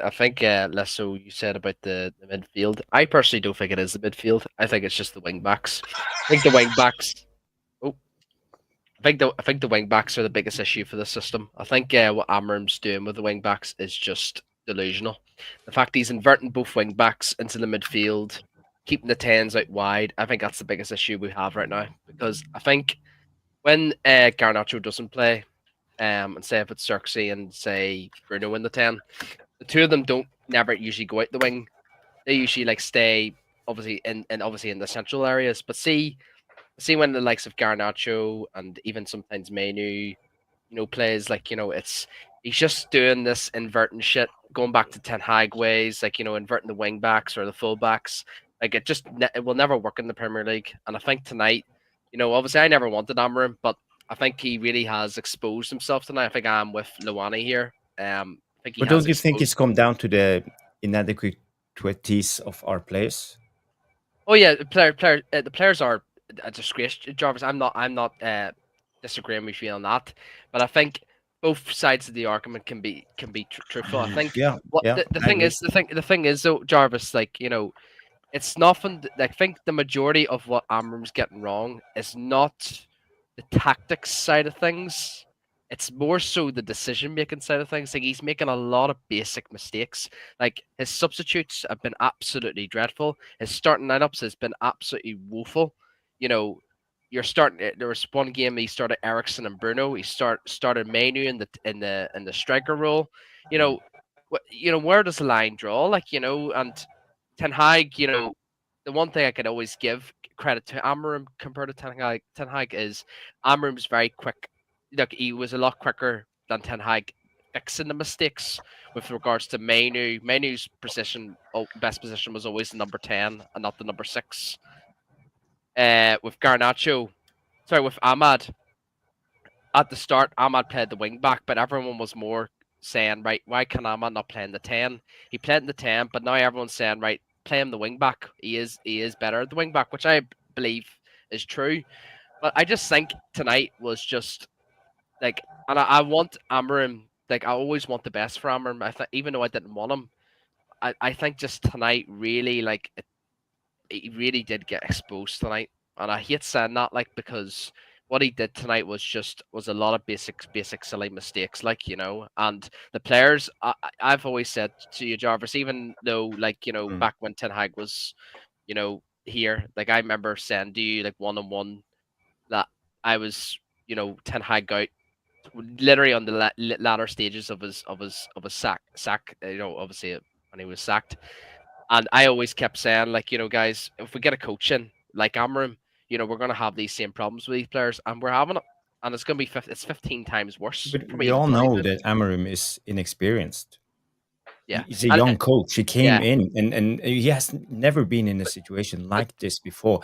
I think Lesso, you said about the midfield. I personally don't think it is the midfield. I think it's just the wing backs. I think the wing backs. Oh, I think the wing backs are the biggest issue for the system. I think what Amorim's doing with the wing backs is just delusional. The fact he's inverting both wing backs into the midfield, keeping the tens out wide. I think that's the biggest issue we have right now, because I think when Garnacho doesn't play, and say if it's Xerxes and say Bruno in the 10, the two of them don't never usually go out the wing. They usually like stay obviously in the central areas. But see when the likes of Garnacho and even sometimes Mainoo, plays, like, he's just doing this inverting shit, going back to Ten Hag ways, like, inverting the wing backs or the full backs. Like, it will never work in the Premier League. And I think tonight, obviously I never wanted Amorim, but I think he really has exposed himself tonight. I think I'm with Llyon here. I think he But has don't you think exposed. it's come down to the inadequacies of our players? Oh yeah, the players are a disgrace, Jarvis. I'm not disagreeing with you on that, but I think both sides of the argument can be truthful. I think Yeah, what yeah, the I thing agree. is, the thing is though, Jarvis, like, it's nothing. I think the majority of what Amram's getting wrong is not the tactics side of things. It's more so the decision making side of things. Like, he's making a lot of basic mistakes. Like, his substitutes have been absolutely dreadful. His starting lineups has been absolutely woeful. You're starting. There was one game he started Ericsson and Bruno. He started Mainoo in the striker role. Where does the line draw? Like, and Ten Hag, the one thing I could always give credit to Amorim compared to Ten Hag is Amorim's very quick. Look, he was a lot quicker than Ten Hag fixing the mistakes with regards to Mainoo. Mainoo's best position was always the number 10 and not the number 6. With Ahmad, at the start, Ahmad played the wing back, but everyone was more saying, right, why can Ahmad not play in the 10? He played in the 10, but now everyone's saying, right, play him the wing back. He is better at the wing back, which I believe is true. But I just think tonight was just like, and I want Amorim, like, I always want the best for Amorim. Even though I didn't want him, I think just tonight really, like, he really did get exposed tonight, and I hate saying that, like, because what he did tonight was a lot of basic silly mistakes, like, and the players. I've always said to you, Jarvis, even though, like, back when Ten Hag was, here, like, I remember saying to you, like, 1-on-1, that I was, Ten Hag out literally on the latter stages of his sack, obviously when he was sacked. And I always kept saying, like, guys, if we get a coach in like Amarim, we're going to have these same problems with these players, and we're having it. And it's going to be it's 15 times worse. But Probably we even all 20 know times. that Amarim is inexperienced. Yeah. He's a And, young coach. He came yeah. in and he has never been in a situation like this before.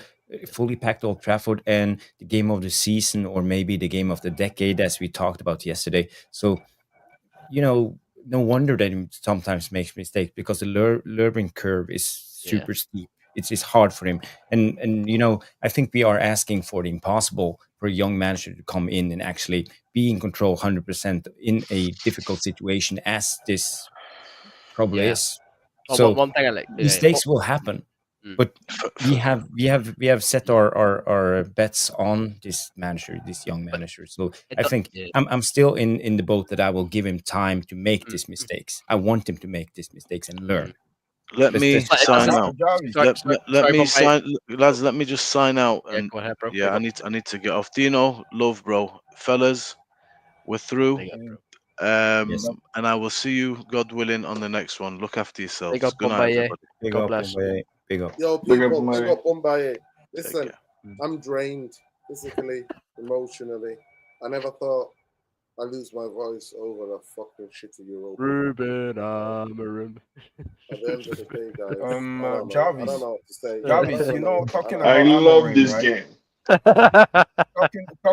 Fully packed Old Trafford and the game of the season, or maybe the game of the decade, as we talked about yesterday. So, no wonder that he sometimes makes mistakes, because the learning curve is Yeah. super steep. It's hard for him. And I think we are asking for the impossible for a young manager to come in and actually be in control 100% in a difficult situation, as this probably Yeah. is. Well, So one thing I like. mistakes will happen, but we have set our bets on this manager, this young manager. So I think Yeah. I'm still in the boat that I will give him time to make Mm. these mistakes. I want him to make these mistakes and learn. Let But me that's just sign honest. out. Jarvis, Let me sign, lads. Let me just sign out, Yeah, and go ahead, bro. yeah, I need to get off. Dino, love, bro, fellas, we're through. Big up, bro. Yes. And I will see you, God willing, on the next one. Look after Big yourselves. up, Good night, Bombay. everybody. Big God up, bless. Bombay. Big up. Yo, Big up, people, big Murray. up Bombay. Take Listen, care. I'm drained physically, emotionally. I never thought I'd lose my voice over a fucking shitty Europa. Ruben Amarim. At the end of the day, guys, I don't know. I Jarvis, don't know what to say. I Jarvis, don't even know. talking I about love Amorim, this right? game.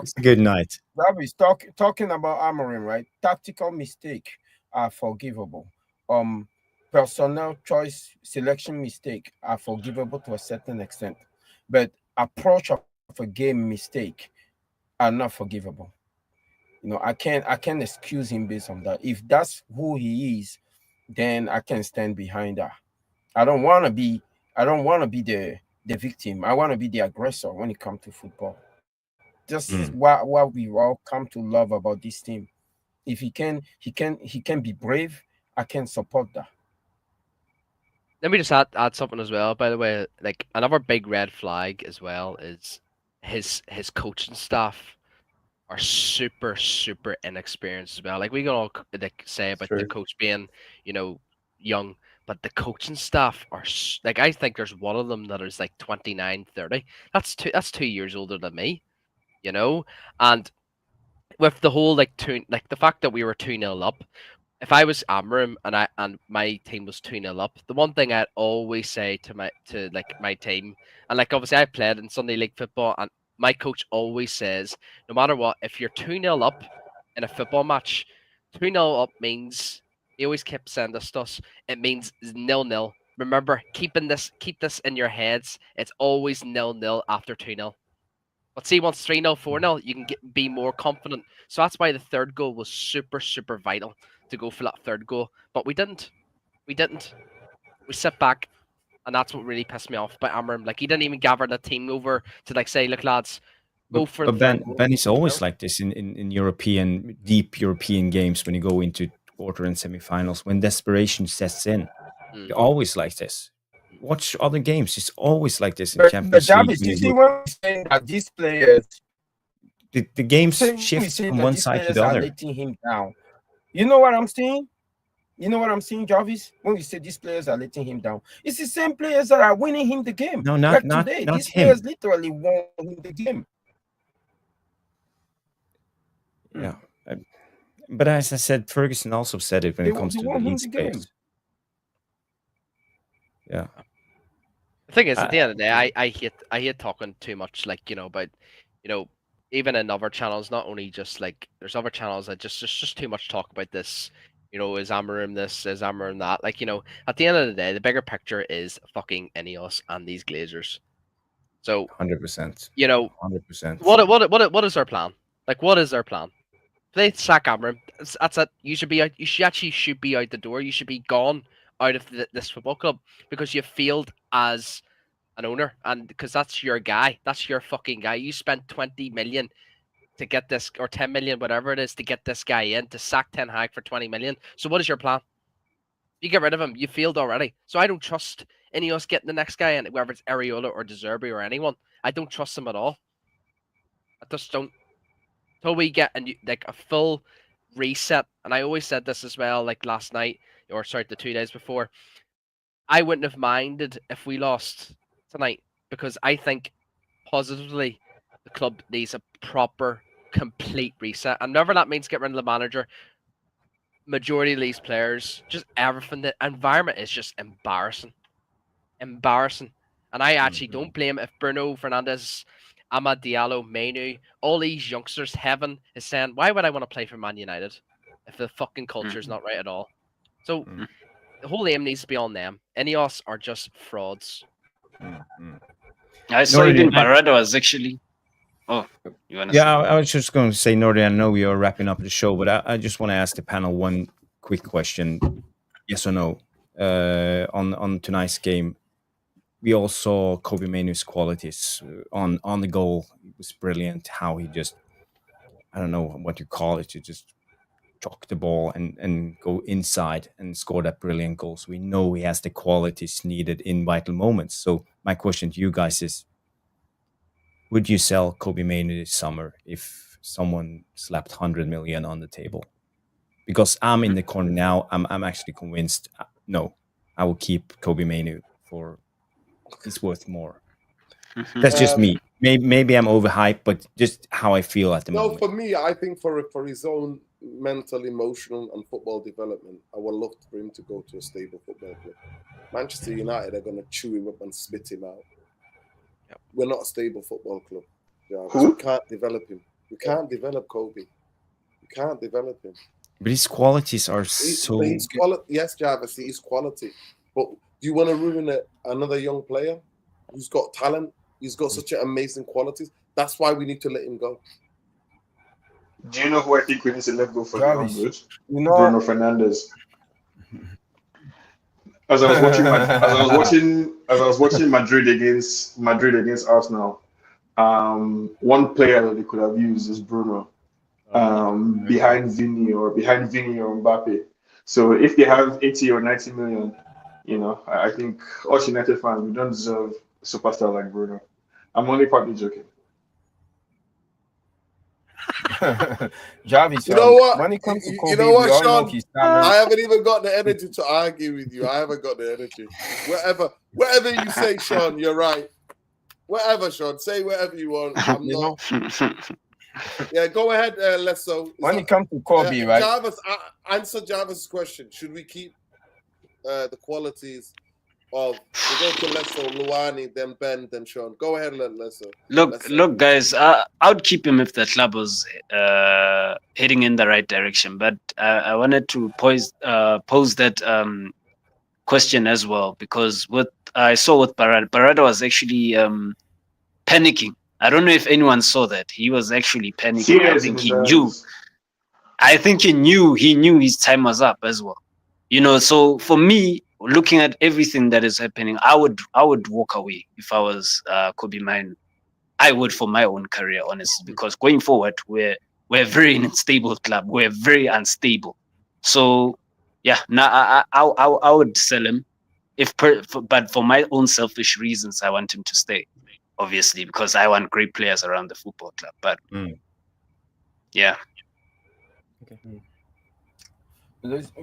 It's a good night. Jarvis, talking about Amorim, right? Tactical mistake are forgivable. Personnel choice selection mistake are forgivable to a certain extent, but approach of a game mistake are not forgivable. I can't excuse him based on that. If that's who he is, then I can stand behind that. I don't want to be I don't want to be the victim. I want to be the aggressor when it comes to football. This is what we all come to love about this team. If he can be brave, I can support that. Let me just add something as well. By the way, like another big red flag as well is his coaching staff are super inexperienced as well. Like we can all like say about the True. coach being, young, but the coaching staff are like I think there's one of them that is like 29, 30. That's 2 years older than me, and with the whole like the fact that we were 2-0 up. If I was Amram and my team was 2-0 up, the one thing I'd always say to my team, and like obviously I played in Sunday League football, and my coach always says, no matter what, if you're 2-0 up in a football match, 2-0 up means he always kept saying this to us, it means 0-0. Remember, keep this in your heads. It's always 0-0 after 2-0. But see, once 3-0, 4-0, you can be more confident. So that's why the third goal was super vital to go for that third goal. But we didn't. We didn't. We sit back, and that's what really pissed me off by Amram. Like, he didn't even gather the team over to, like, say, look, lads, go for the But third goal. Ben is always like this in deep European games, when you go into quarter and semifinals, when desperation sets in. Mm. Always like this. Watch other games. It's always like this in But Champions Jarvis, League. you see when we're saying that these players The games we're shift saying from that one these side to players the are other. letting him down. You know what I'm saying? You know what I'm saying, Jarvis? When we say these players are letting him down, it's the same players that are winning him the game. No, Like not today, not these him. players literally won him the game. Yeah. But as I said, Ferguson also said it when They it comes to the won him lead the game. space. Yeah. The thing is, at the end of the day, I hate talking too much, like, about, even in other channels, not only just like there's other channels that just too much talk about this, is Amarim this, is Amarim that. Like, at the end of the day, the bigger picture is fucking Ineos and these Glazers. So 100%. 100%. what is our plan? Like, what is our plan? They sack Amarim. That's it. You should be out. You should be out the door. You should be gone out of this football club because you failed as an owner, and because that's your guy. That's your fucking guy. You spent 20 million to get this, or 10 million, whatever it is, to get this guy in, to sack Ten Hag for 20 million. So what is your plan? You get rid of him. You failed already. So I don't trust any of us getting the next guy in, whether it's Areola or De Zerbi or anyone. I don't trust them at all. I just don't. Till we get like a full reset, and I always said this as well, like last night, or sorry, the 2 days before. I wouldn't have minded if we lost tonight, because I think positively the club needs a proper, complete reset. And whatever that means, get rid of the manager, majority of these players, just everything. The environment is just embarrassing. Embarrassing. And I actually don't blame if Bruno Fernandes, Amad Diallo, Mainoo, all these youngsters, Heaven is saying, why would I want to play for Man United if the fucking culture is not right at all? So the whole aim needs to be on them. Ineos are just frauds. I saw Nordi, even Barada was actually. Oh, you want to yeah, I was just going to say, Nordi, I know we are wrapping up the show, but I just want to ask the panel one quick question: yes or no? On tonight's game, we all saw Kobbie Mainoo's qualities on the goal. It was brilliant how he just, I don't know what you call it, to just chuck the ball and go inside and score that brilliant goal. So we know he has the qualities needed in vital moments. So my question to you guys is, would you sell Kobbie Mainoo this summer if someone slapped 100 million on the table? Because I'm in the corner now. I'm actually convinced, no, I will keep Kobbie Mainoo for he's worth more. That's just me. Maybe I'm overhyped, but just how I feel at the moment. No, for me, I think for his own mental, emotional, and football development, I would love for him to go to a stable football club. Manchester United are going to chew him up and spit him out. Yep. We're not a stable football club. We can't develop him. We can't develop Kobbie. We can't develop him. But his qualities are so good. Yes, Jarvis, he's quality. But do you want to ruin another young player who's got talent? He's got such amazing qualities. That's why we need to let him go. Do you know who I think we need to let go for the long road? Bruno Fernandes. As I was watching Madrid against Arsenal, one player that they could have used is Bruno, behind Vini or Mbappe. So if they have 80 or 90 million, I think us United fans, we don't deserve a superstar like Bruno. I'm only partly joking. Jarvis, you know what? When it comes to Kobbie, you know what, Sean? I haven't even got the energy to argue with you. I haven't got the energy. Whatever you say, Sean, you're right. Whatever, Sean, say whatever you want. I'm not. Yeah, go ahead, Lesso. When it comes to Kobbie, right? Jarvis, answer Jarvis' question. Should we keep the qualities of we go to Lesso, Luani, then Ben, then Sean? Go ahead, Lesso. Look, guys. I would keep him if the club was heading in the right direction. But I wanted to pose that question as well, because what I saw with Barada was actually panicking. I don't know if anyone saw that. He was actually panicking. I think he knew his time was up as well. So for me, looking at everything that is happening, I would walk away if I was Kobbie Mainoo. I would, for my own career, honestly, because going forward, we're a very unstable club. We're very unstable. So yeah, I would sell him but for my own selfish reasons, I want him to stay, obviously, because I want great players around the football club. But yeah. Okay.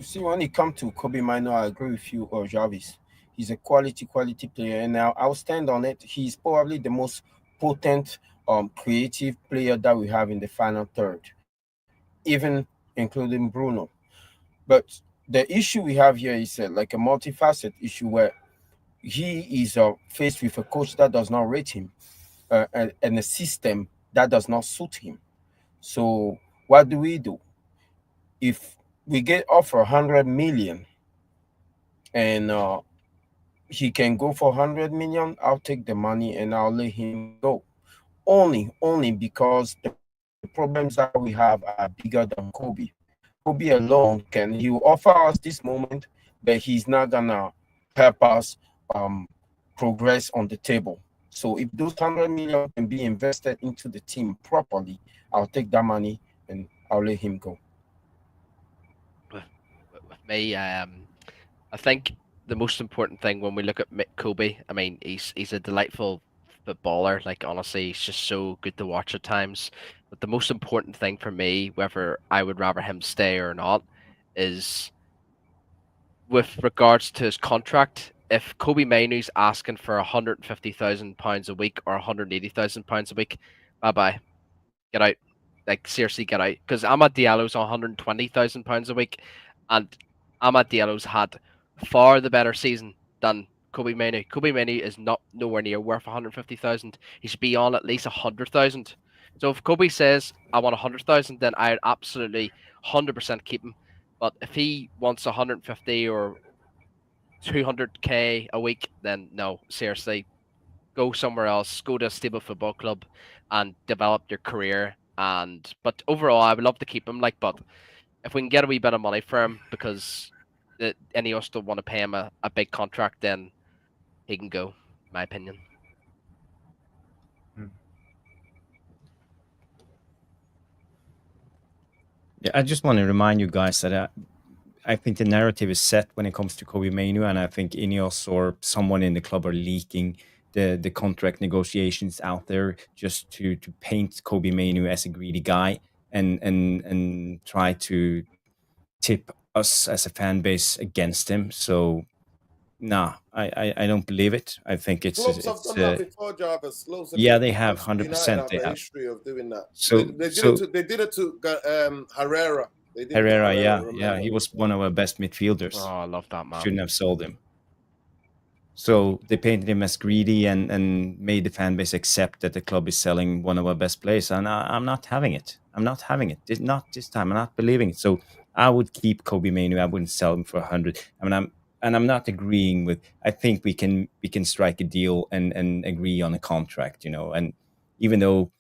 See, when it comes to Kobbie Mainoo, I agree with you, or Jarvis. He's a quality player, and now I'll stand on it. He's probably the most potent, creative player that we have in the final third, even including Bruno. But the issue we have here is like a multifaceted issue where he is faced with a coach that does not rate him and a system that does not suit him. So what do we do? If we get offer 100 million and he can go for 100 million, I'll take the money and I'll let him go. Only because the problems that we have are bigger than Kobbie. Kobbie alone he will offer us this moment, but he's not gonna help us progress on the table. So if those 100 million can be invested into the team properly, I'll take that money and I'll let him go. With me, I think the most important thing when we look at Kobbie, I mean, he's a delightful footballer. Like, honestly, he's just so good to watch at times. But the most important thing for me, whether I would rather him stay or not, is with regards to his contract. if Kobbie Mainoo's asking for £150,000 a week or £180,000 a week, bye-bye. Get out. Like, seriously, get out. Because Amad Diallo's on £120,000 a week, and Amad Diallo's had far the better season than Kobbie Mainoo. Kobbie Mainoo is nowhere near worth 150,000. He should be on at least 100,000. So if Kobbie says I want 100,000, then I'd absolutely 100% keep him. But if he wants 150 or 200k a week, then no, seriously, go somewhere else. Go to a stable football club and develop your career. But overall, I would love to keep him. But if we can get a wee bit of money for him, because Ineos don't want to pay him a big contract, then he can go. My opinion. Yeah, I just want to remind you guys that I think the narrative is set when it comes to Kobbie Mainoo, and I think Ineos or someone in the club are leaking the contract negotiations out there just to paint Kobbie Mainoo as a greedy guy and try to tip us as a fan base against him. So, nah, I don't believe it. I think it's Clubs have done that before, Jarvis. Yeah, they have, United 100%. have They a have. history of doing that. So They did it to Herrera. They did it to Herrera, yeah, remember? he was one of our best midfielders. Oh, I love that man. Shouldn't have sold him. So they painted him as greedy and made the fan base accept that the club is selling one of our best players. And I'm not having it. I'm not having it. Not this time. I'm not believing it. So I would keep Kobbie Mainoo. I wouldn't sell him for 100. I mean, I'm not agreeing with. I think we can strike a deal and agree on a contract. And even though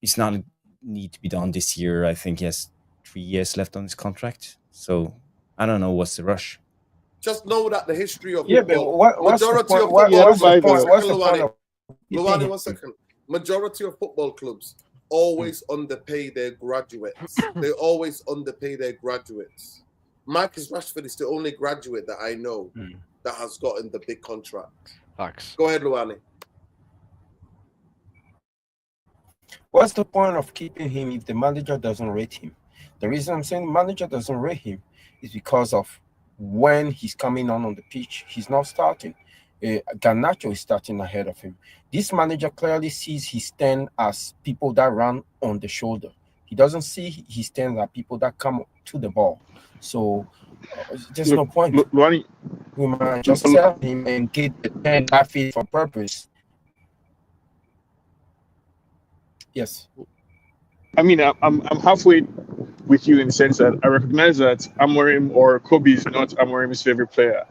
it's not need to be done this year, I think he has 3 years left on his contract. So I don't know what's the rush. Just know that the history of but what's the point? Luani, 1 second. Majority of football clubs always underpay their graduates. They always underpay their graduates. Marcus Rashford is the only graduate that I know that has gotten the big contract. Facts. Go ahead, Luani. What's the point of keeping him if the manager doesn't rate him? The reason I'm saying the manager doesn't rate him is because of when he's coming on the pitch. He's not starting. Garnacho is starting ahead of him. This manager clearly sees his 10 as people that run on the shoulder. He doesn't see his 10 as people that come to the ball. So there's no point. Luani, we might just sell him and get the 10 that fit for purpose. Yes. I mean, I'm halfway with you in the sense that I recognize that Amorim or Kobbie is not Amorim's favorite player.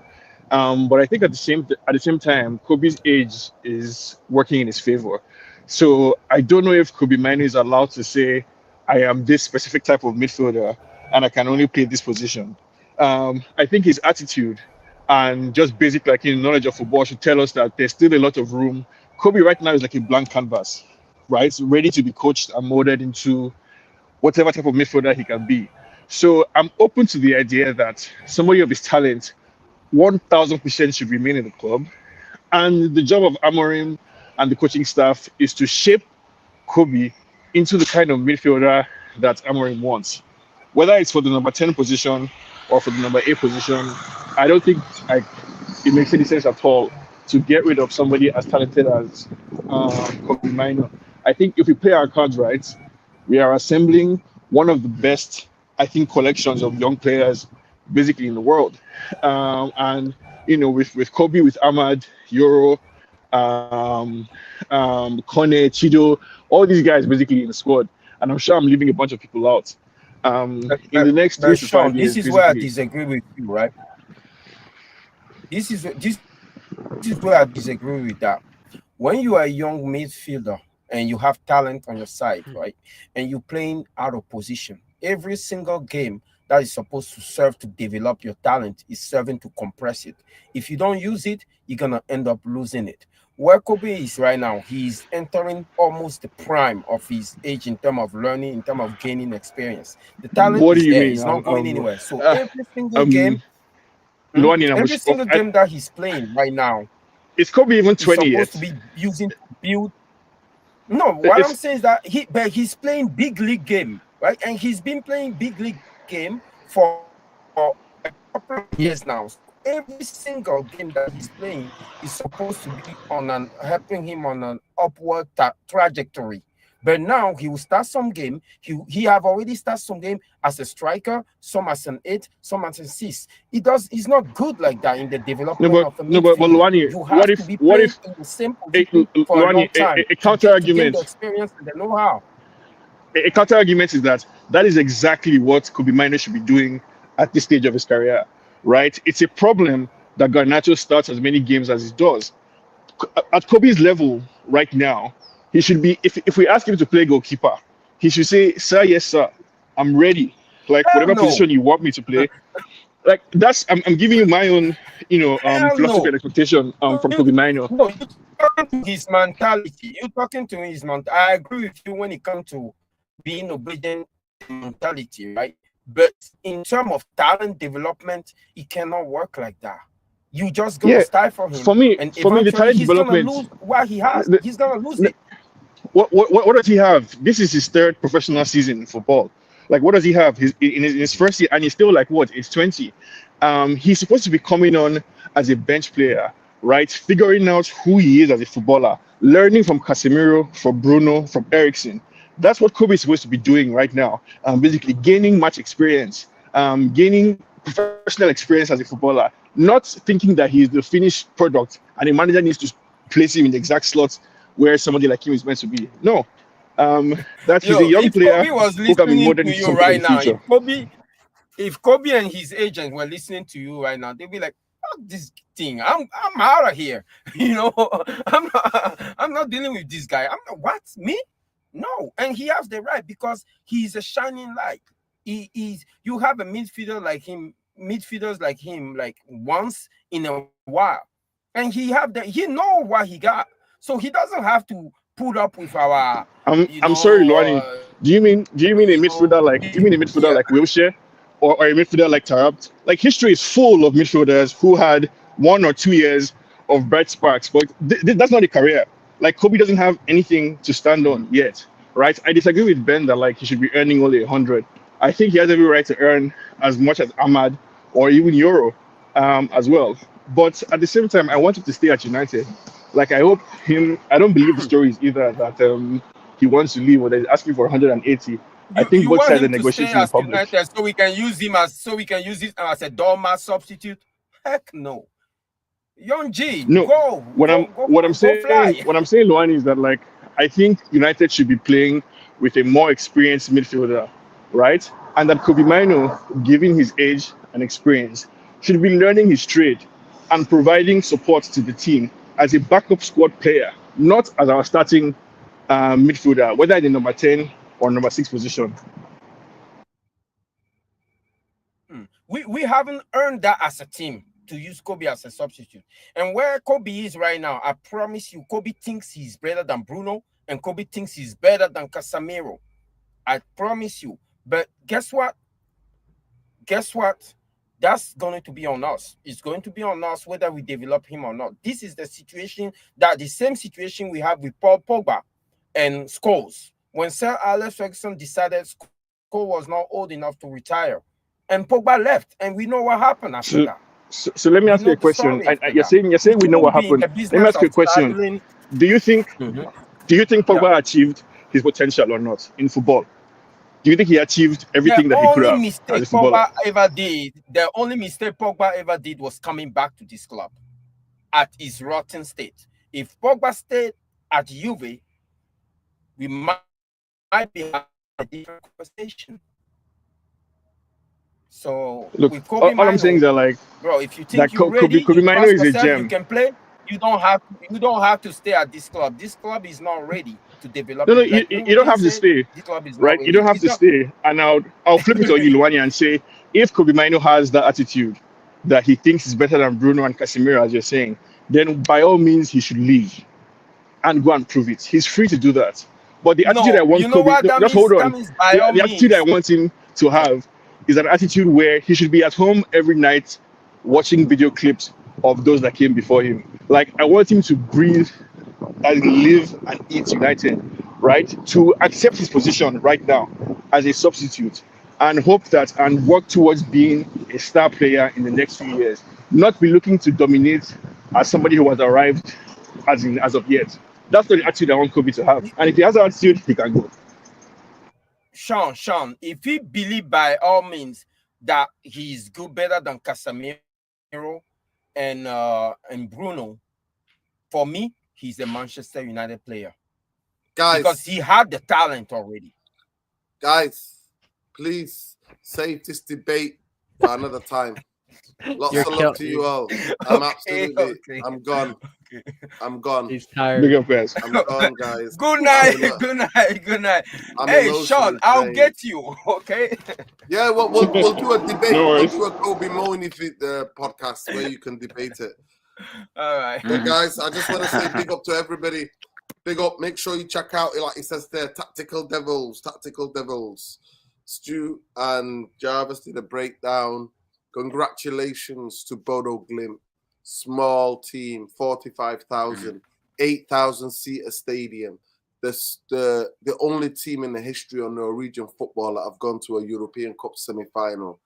But I think at the same time, Kobbie's age is working in his favor. So I don't know if Kobbie Mainoo is allowed to say, I am this specific type of midfielder and I can only play this position. I think his attitude and just basic knowledge of football should tell us that there's still a lot of room. Kobbie right now is like a blank canvas, right? Ready to be coached and molded into whatever type of midfielder he can be. So I'm open to the idea that somebody of his talent 1,000% should remain in the club. And the job of Amorim and the coaching staff is to shape Kobbie into the kind of midfielder that Amorim wants. Whether it's for the number 10 position or for the number 8 position, I don't think it makes any sense at all to get rid of somebody as talented as Kobbie Mainoo. I think if we play our cards right, we are assembling one of the best, I think, collections of young players basically in the world. And with Kobbie, with Amad, Euro, Kone, Chido, all these guys basically in the squad. And I'm sure I'm leaving a bunch of people out. In the next 3 to 5 years, this is where I disagree with you, right? This is where I disagree with that. When you are a young midfielder and you have talent on your side, right, and you're playing out of position, every single game that is supposed to serve to develop your talent is serving to compress it. If you don't use it, you're gonna end up losing it. Where Kobbie is right now, he's entering almost the prime of his age in terms of learning, in terms of gaining experience. The talent is there; it's not going anywhere. So every single game, every single game that he's playing right now, is Kobbie even 20 years? Supposed to be using to build. No, what I'm saying is that he's playing big league game, right? And he's been playing big league game for a couple of years now. every single game that he's playing is supposed to be on an helping him on an upward trajectory. But now he will start some game. He have already started some game as a striker, some as an 8, some as an 6. He's not good like that in the development of a midfield. But Luani, you have to be playing in the same position for a long time. A counter argument, the experience and the know-how. A counter argument is that is exactly what Kobbie Mainoo should be doing at this stage of his career, right? It's a problem that Garnacho starts as many games as he does. At Kobbie's level right now, he should be, if we ask him to play goalkeeper, he should say, "Sir, yes, sir, I'm ready. Like whatever position you want me to play." Like that's I'm giving you my own, philosophy and expectation from Kobbie Mainoo. No, you're talking to his mentality. You're talking to his mentality. I agree with you when it comes to being obedient mentality, right? But in terms of talent development, it cannot work like that. You just gonna stifle him. For me, the talent development, gonna lose what he has. He's gonna lose it. What does he have? This is his third professional season in football. Like, what does he have? In his first year, and he's still like what? He's 20. He's supposed to be coming on as a bench player, right? Figuring out who he is as a footballer, learning from Casemiro, from Bruno, from Eriksen. That's what Kobbie is supposed to be doing right now. Basically gaining match experience, gaining professional experience as a footballer, not thinking that he's the finished product and the manager needs to place him in the exact slots where somebody like him is meant to be. No, he's a young player who can be molded into something in the future. If Kobbie and his agent were listening to you right now, they'd be like, "Fuck this thing, I'm out of here." I'm not dealing with this guy. What, me? No, and he has the right because he's a shining light. You have a midfielder like him, midfielders like him, like once in a while, and he know what he got, so he doesn't have to put up with our. I'm sorry, Luani. Do you mean a midfielder like? Do you mean a midfielder like Wilshere, or a midfielder like Taarabt? Like history is full of midfielders who had 1 or 2 years of bright sparks, but that's not a career. Like Kobbie doesn't have anything to stand on yet, right? I disagree with Ben that like he should be earning only 100. I think he has every right to earn as much as Ahmad or even Euro as well. But at the same time, I want him to stay at United. Like I don't believe the stories either that he wants to leave or that he's asking for 180. I think both sides are negotiating in public. So we can use him as a doormat substitute. Heck no. Young G, no. What I'm saying, Luani, is that like I think United should be playing with a more experienced midfielder, right? And that Kobbie Mainoo, given his age and experience, should be learning his trade and providing support to the team as a backup squad player, not as our starting midfielder, whether in the number 10 or number 6 position. We haven't earned that as a team, to use Kobbie as a substitute. And where Kobbie is right now, I promise you, Kobbie thinks he's better than Bruno, and Kobbie thinks he's better than Casemiro. I promise you. But guess what? That's going to be on us. It's going to be on us whether we develop him or not. This is the same situation we have with Paul Pogba and Scholes. When Sir Alex Ferguson decided Scholes was not old enough to retire, and Pogba left, and we know what happened after that. So let me ask you a question. You're saying we know what happened. Let me ask you a question. Do you think Pogba achieved his potential or not in football? Do you think he achieved everything that he could have as a footballer? The only mistake Pogba ever did was coming back to this club at his rotten state. If Pogba stayed at Juve, we might be having a different conversation. So look, all I'm saying is that like, bro, if you think you're ready, Kobbie Mainoo is a gem. You can play. You don't have to stay at this club. This club is not ready to develop. No, you don't have to stay. This club is right. You don't have to stay. And I'll flip it on you, Luani, and say if Kobbie Mainoo has that attitude that he thinks is better than Bruno and Casemiro, as you're saying, then by all means he should leave and go and prove it. He's free to do that. But the attitude I want Kobbie, just hold on. The attitude I want him to have is an attitude where he should be at home every night watching video clips of those that came before him. Like, I want him to breathe and live and eat United, right? To accept his position right now as a substitute and hope that and work towards being a star player in the next few years. Not be looking to dominate as somebody who has arrived as of yet. That's the attitude I want Kobbie to have. And if he has an attitude, he can go. Sean, if he believe by all means that he's good, better than Casemiro and Bruno, for me, he's a Manchester United player. Guys, because he had the talent already. Guys, please save this debate for another time. Lots of love to you all. I'm absolutely. I'm gone. I'm gone. He's tired. Big up, guys. I'm gone, guys. Good night. Good night. Hey, Sean, I'll get you. Okay. Yeah, well, we'll do a debate. No We'll worries. do a Kobbie Mainoo podcast where you can debate it. All right. But guys, I just want to say big up to everybody. Big up. Make sure you check out, like it says there, Tactical Devils. Stu and Jarvis did a breakdown. Congratulations to Bodo Glimt. Small team, 45,000, 8,000 seater stadium. The only team in the history of Norwegian football that have gone to a European Cup semi-final.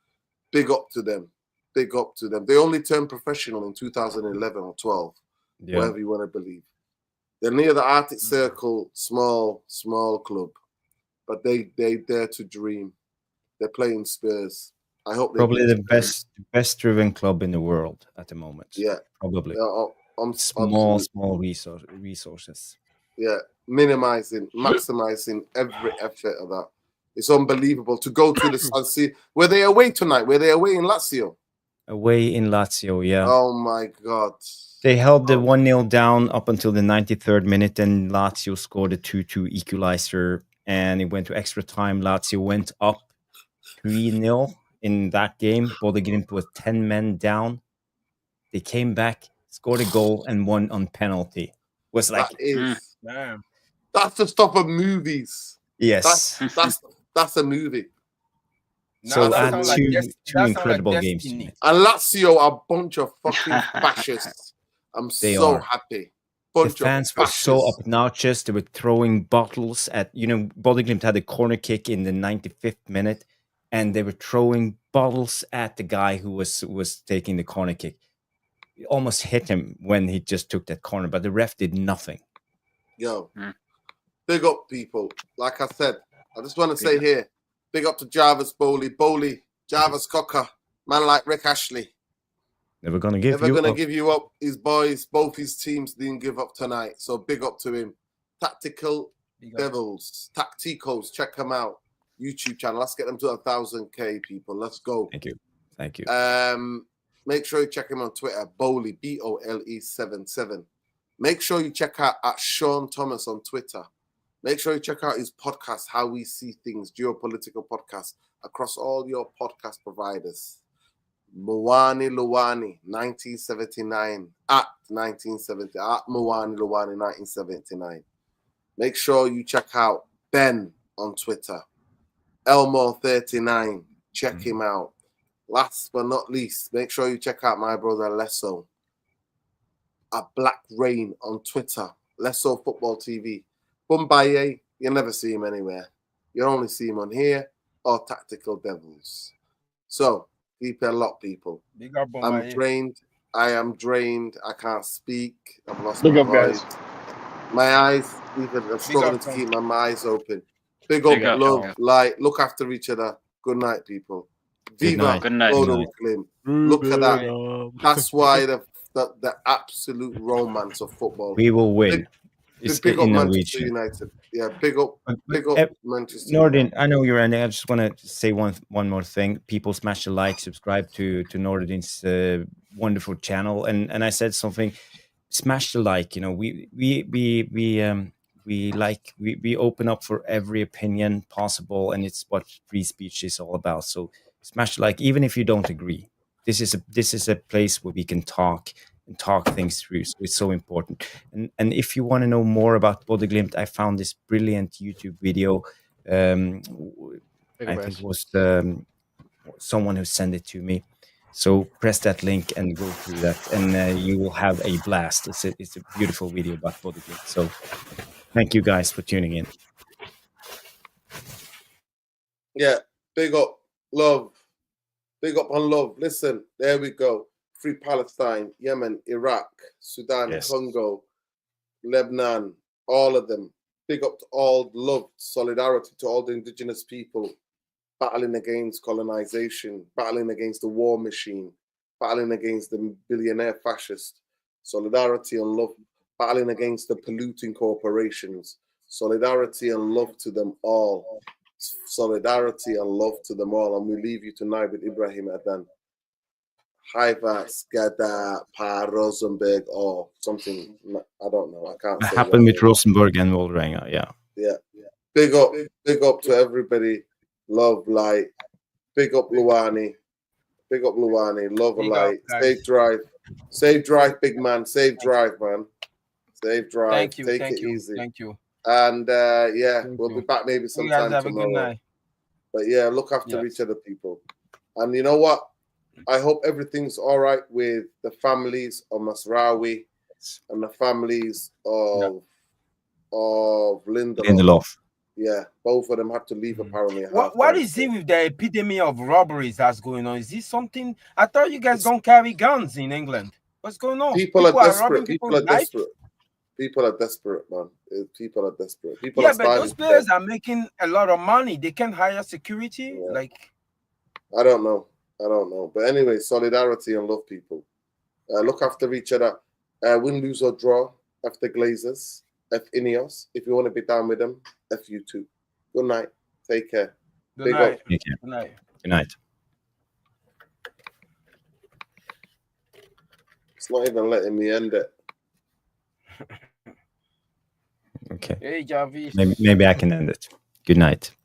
Big up to them. Big up to them. They only turned professional in 2011 or 12, whatever you want to believe. They're near the Arctic Circle, small club, but they dare to dream. They're playing Spurs. I hope probably the best driven club in the world at the moment. Yeah, probably. Yeah, small resources. Yeah, maximizing every effort of that. It's unbelievable to go to the and see. Were they away tonight? Were they away in Lazio? Away in Lazio, yeah. Oh my God. They held the 1-0 down up until the 93rd minute, and Lazio scored a 2-2 equalizer, and it went to extra time. Lazio went up 3-0 in that game. Bodo Glimt was 10 men down. They came back, scored a goal, and won on penalty. It was like that's the stuff of movies. Yes, that's a movie. So had two incredible games. And Lazio are a bunch of fucking fascists. I'm so happy. The fans were so obnoxious. They were throwing bottles at, Bodo Glimt had a corner kick in the 95th minute, and they were throwing bottles at the guy who was taking the corner kick. It almost hit him when he just took that corner, but the ref did nothing. Yo, big up, people. Like I said, I just want to say here, big up to Jarvis Bowley, Jarvis Cocker, man like Rick Ashley. Never gonna give you up. His boys, both his teams didn't give up tonight. So big up to him. Tactical Devils, Tacticos, check them out. YouTube channel. Let's get them to 1,000K people. Let's go. Thank you. Make sure you check him on Twitter, Bowley, BOLE77. Make sure you check out at Sean Thomas on Twitter. Make sure you check out his podcast, How We See Things, geopolitical podcast, across all your podcast providers. Mwani Luwani, 1979, at 1970, at Mwani Luwani, 1979. Make sure you check out Ben on Twitter, Elmo39, check him out. Last but not least, make sure you check out my brother Lesso at Black Rain on Twitter, Lesso Football TV. Bumbaye, you never see him anywhere. You only see him on here or Tactical Devils. So, keep it locked, people. I'm drained. I am drained. I can't speak. I've lost my voice. My eyes, I'm struggling to keep my eyes open. Big up, love, light. Look after each other. Good night, people. Viva Bodo Glimt. Look at that. That's why the absolute romance of football. We will win. Big up Manchester United. Yeah, big up Manchester Nordin, United. I know you're ending. I just want to say one more thing. People smash the like, subscribe to Nordin's wonderful channel. And I said something, smash the like. We open up for every opinion possible, and it's what free speech is all about. So smash the like, even if you don't agree. This is a place where we can talk things through. So it's so important. And if you want to know more about Bodo Glimt, I found this brilliant YouTube video. I think it was someone who sent it to me. So press that link and go through that, and you will have a blast. It's a beautiful video about Bodo Glimt. So thank you guys for tuning in. Yeah, big up. Love. Big up on love. Listen, there we go. Free Palestine, Yemen, Iraq, Sudan, Yes. Congo, Lebanon, all of them. Big up to all love, solidarity to all the indigenous people battling against colonization, battling against the war machine, battling against the billionaire fascist. Solidarity and love, battling against the polluting corporations. Solidarity and love to them all. Solidarity and love to them all. And we leave you tonight with Ibrahim Adan. Haiva, Skada, Pa, Rosenberg, or something. I don't know. I can't It say happened what with Rosenborg and Wolrenga, yeah. Yeah. Big up to everybody. Love, light. Big up Luani. Big up Luani. Love, Big light. up, guys. Safe drive. Safe drive, big man. Safe drive, man. Safe drive. Thank you. Take Thank it you. easy. Thank you. And yeah, Thank we'll you. be back maybe You guys sometime have a good tomorrow. night. But yeah, look after Yeah. each other, people. And you know what? I hope everything's all right with the families of Masraoui and the families of Lindelof. Lindelof. Yeah, both of them had to leave apparently. What is it with the epidemic of robberies that's going on? Is this something? I thought you guys don't carry guns in England. What's going on? People are desperate. robbing People people's are life? desperate. People are desperate, man. People are desperate. People Yeah, are but starving those to players death. are making a lot of money. They can hire security. Yeah. Like, I don't know. But anyway, solidarity and love, people. Look after each other. Win, lose, or draw. F the Glazers. F Ineos. If you want to be down with them, F you too. Good night. Take care. good Big night. up. Take care. Good night. Good night. It's not even letting me end it. Okay. Hey, Javi. Maybe I can end it. Good night.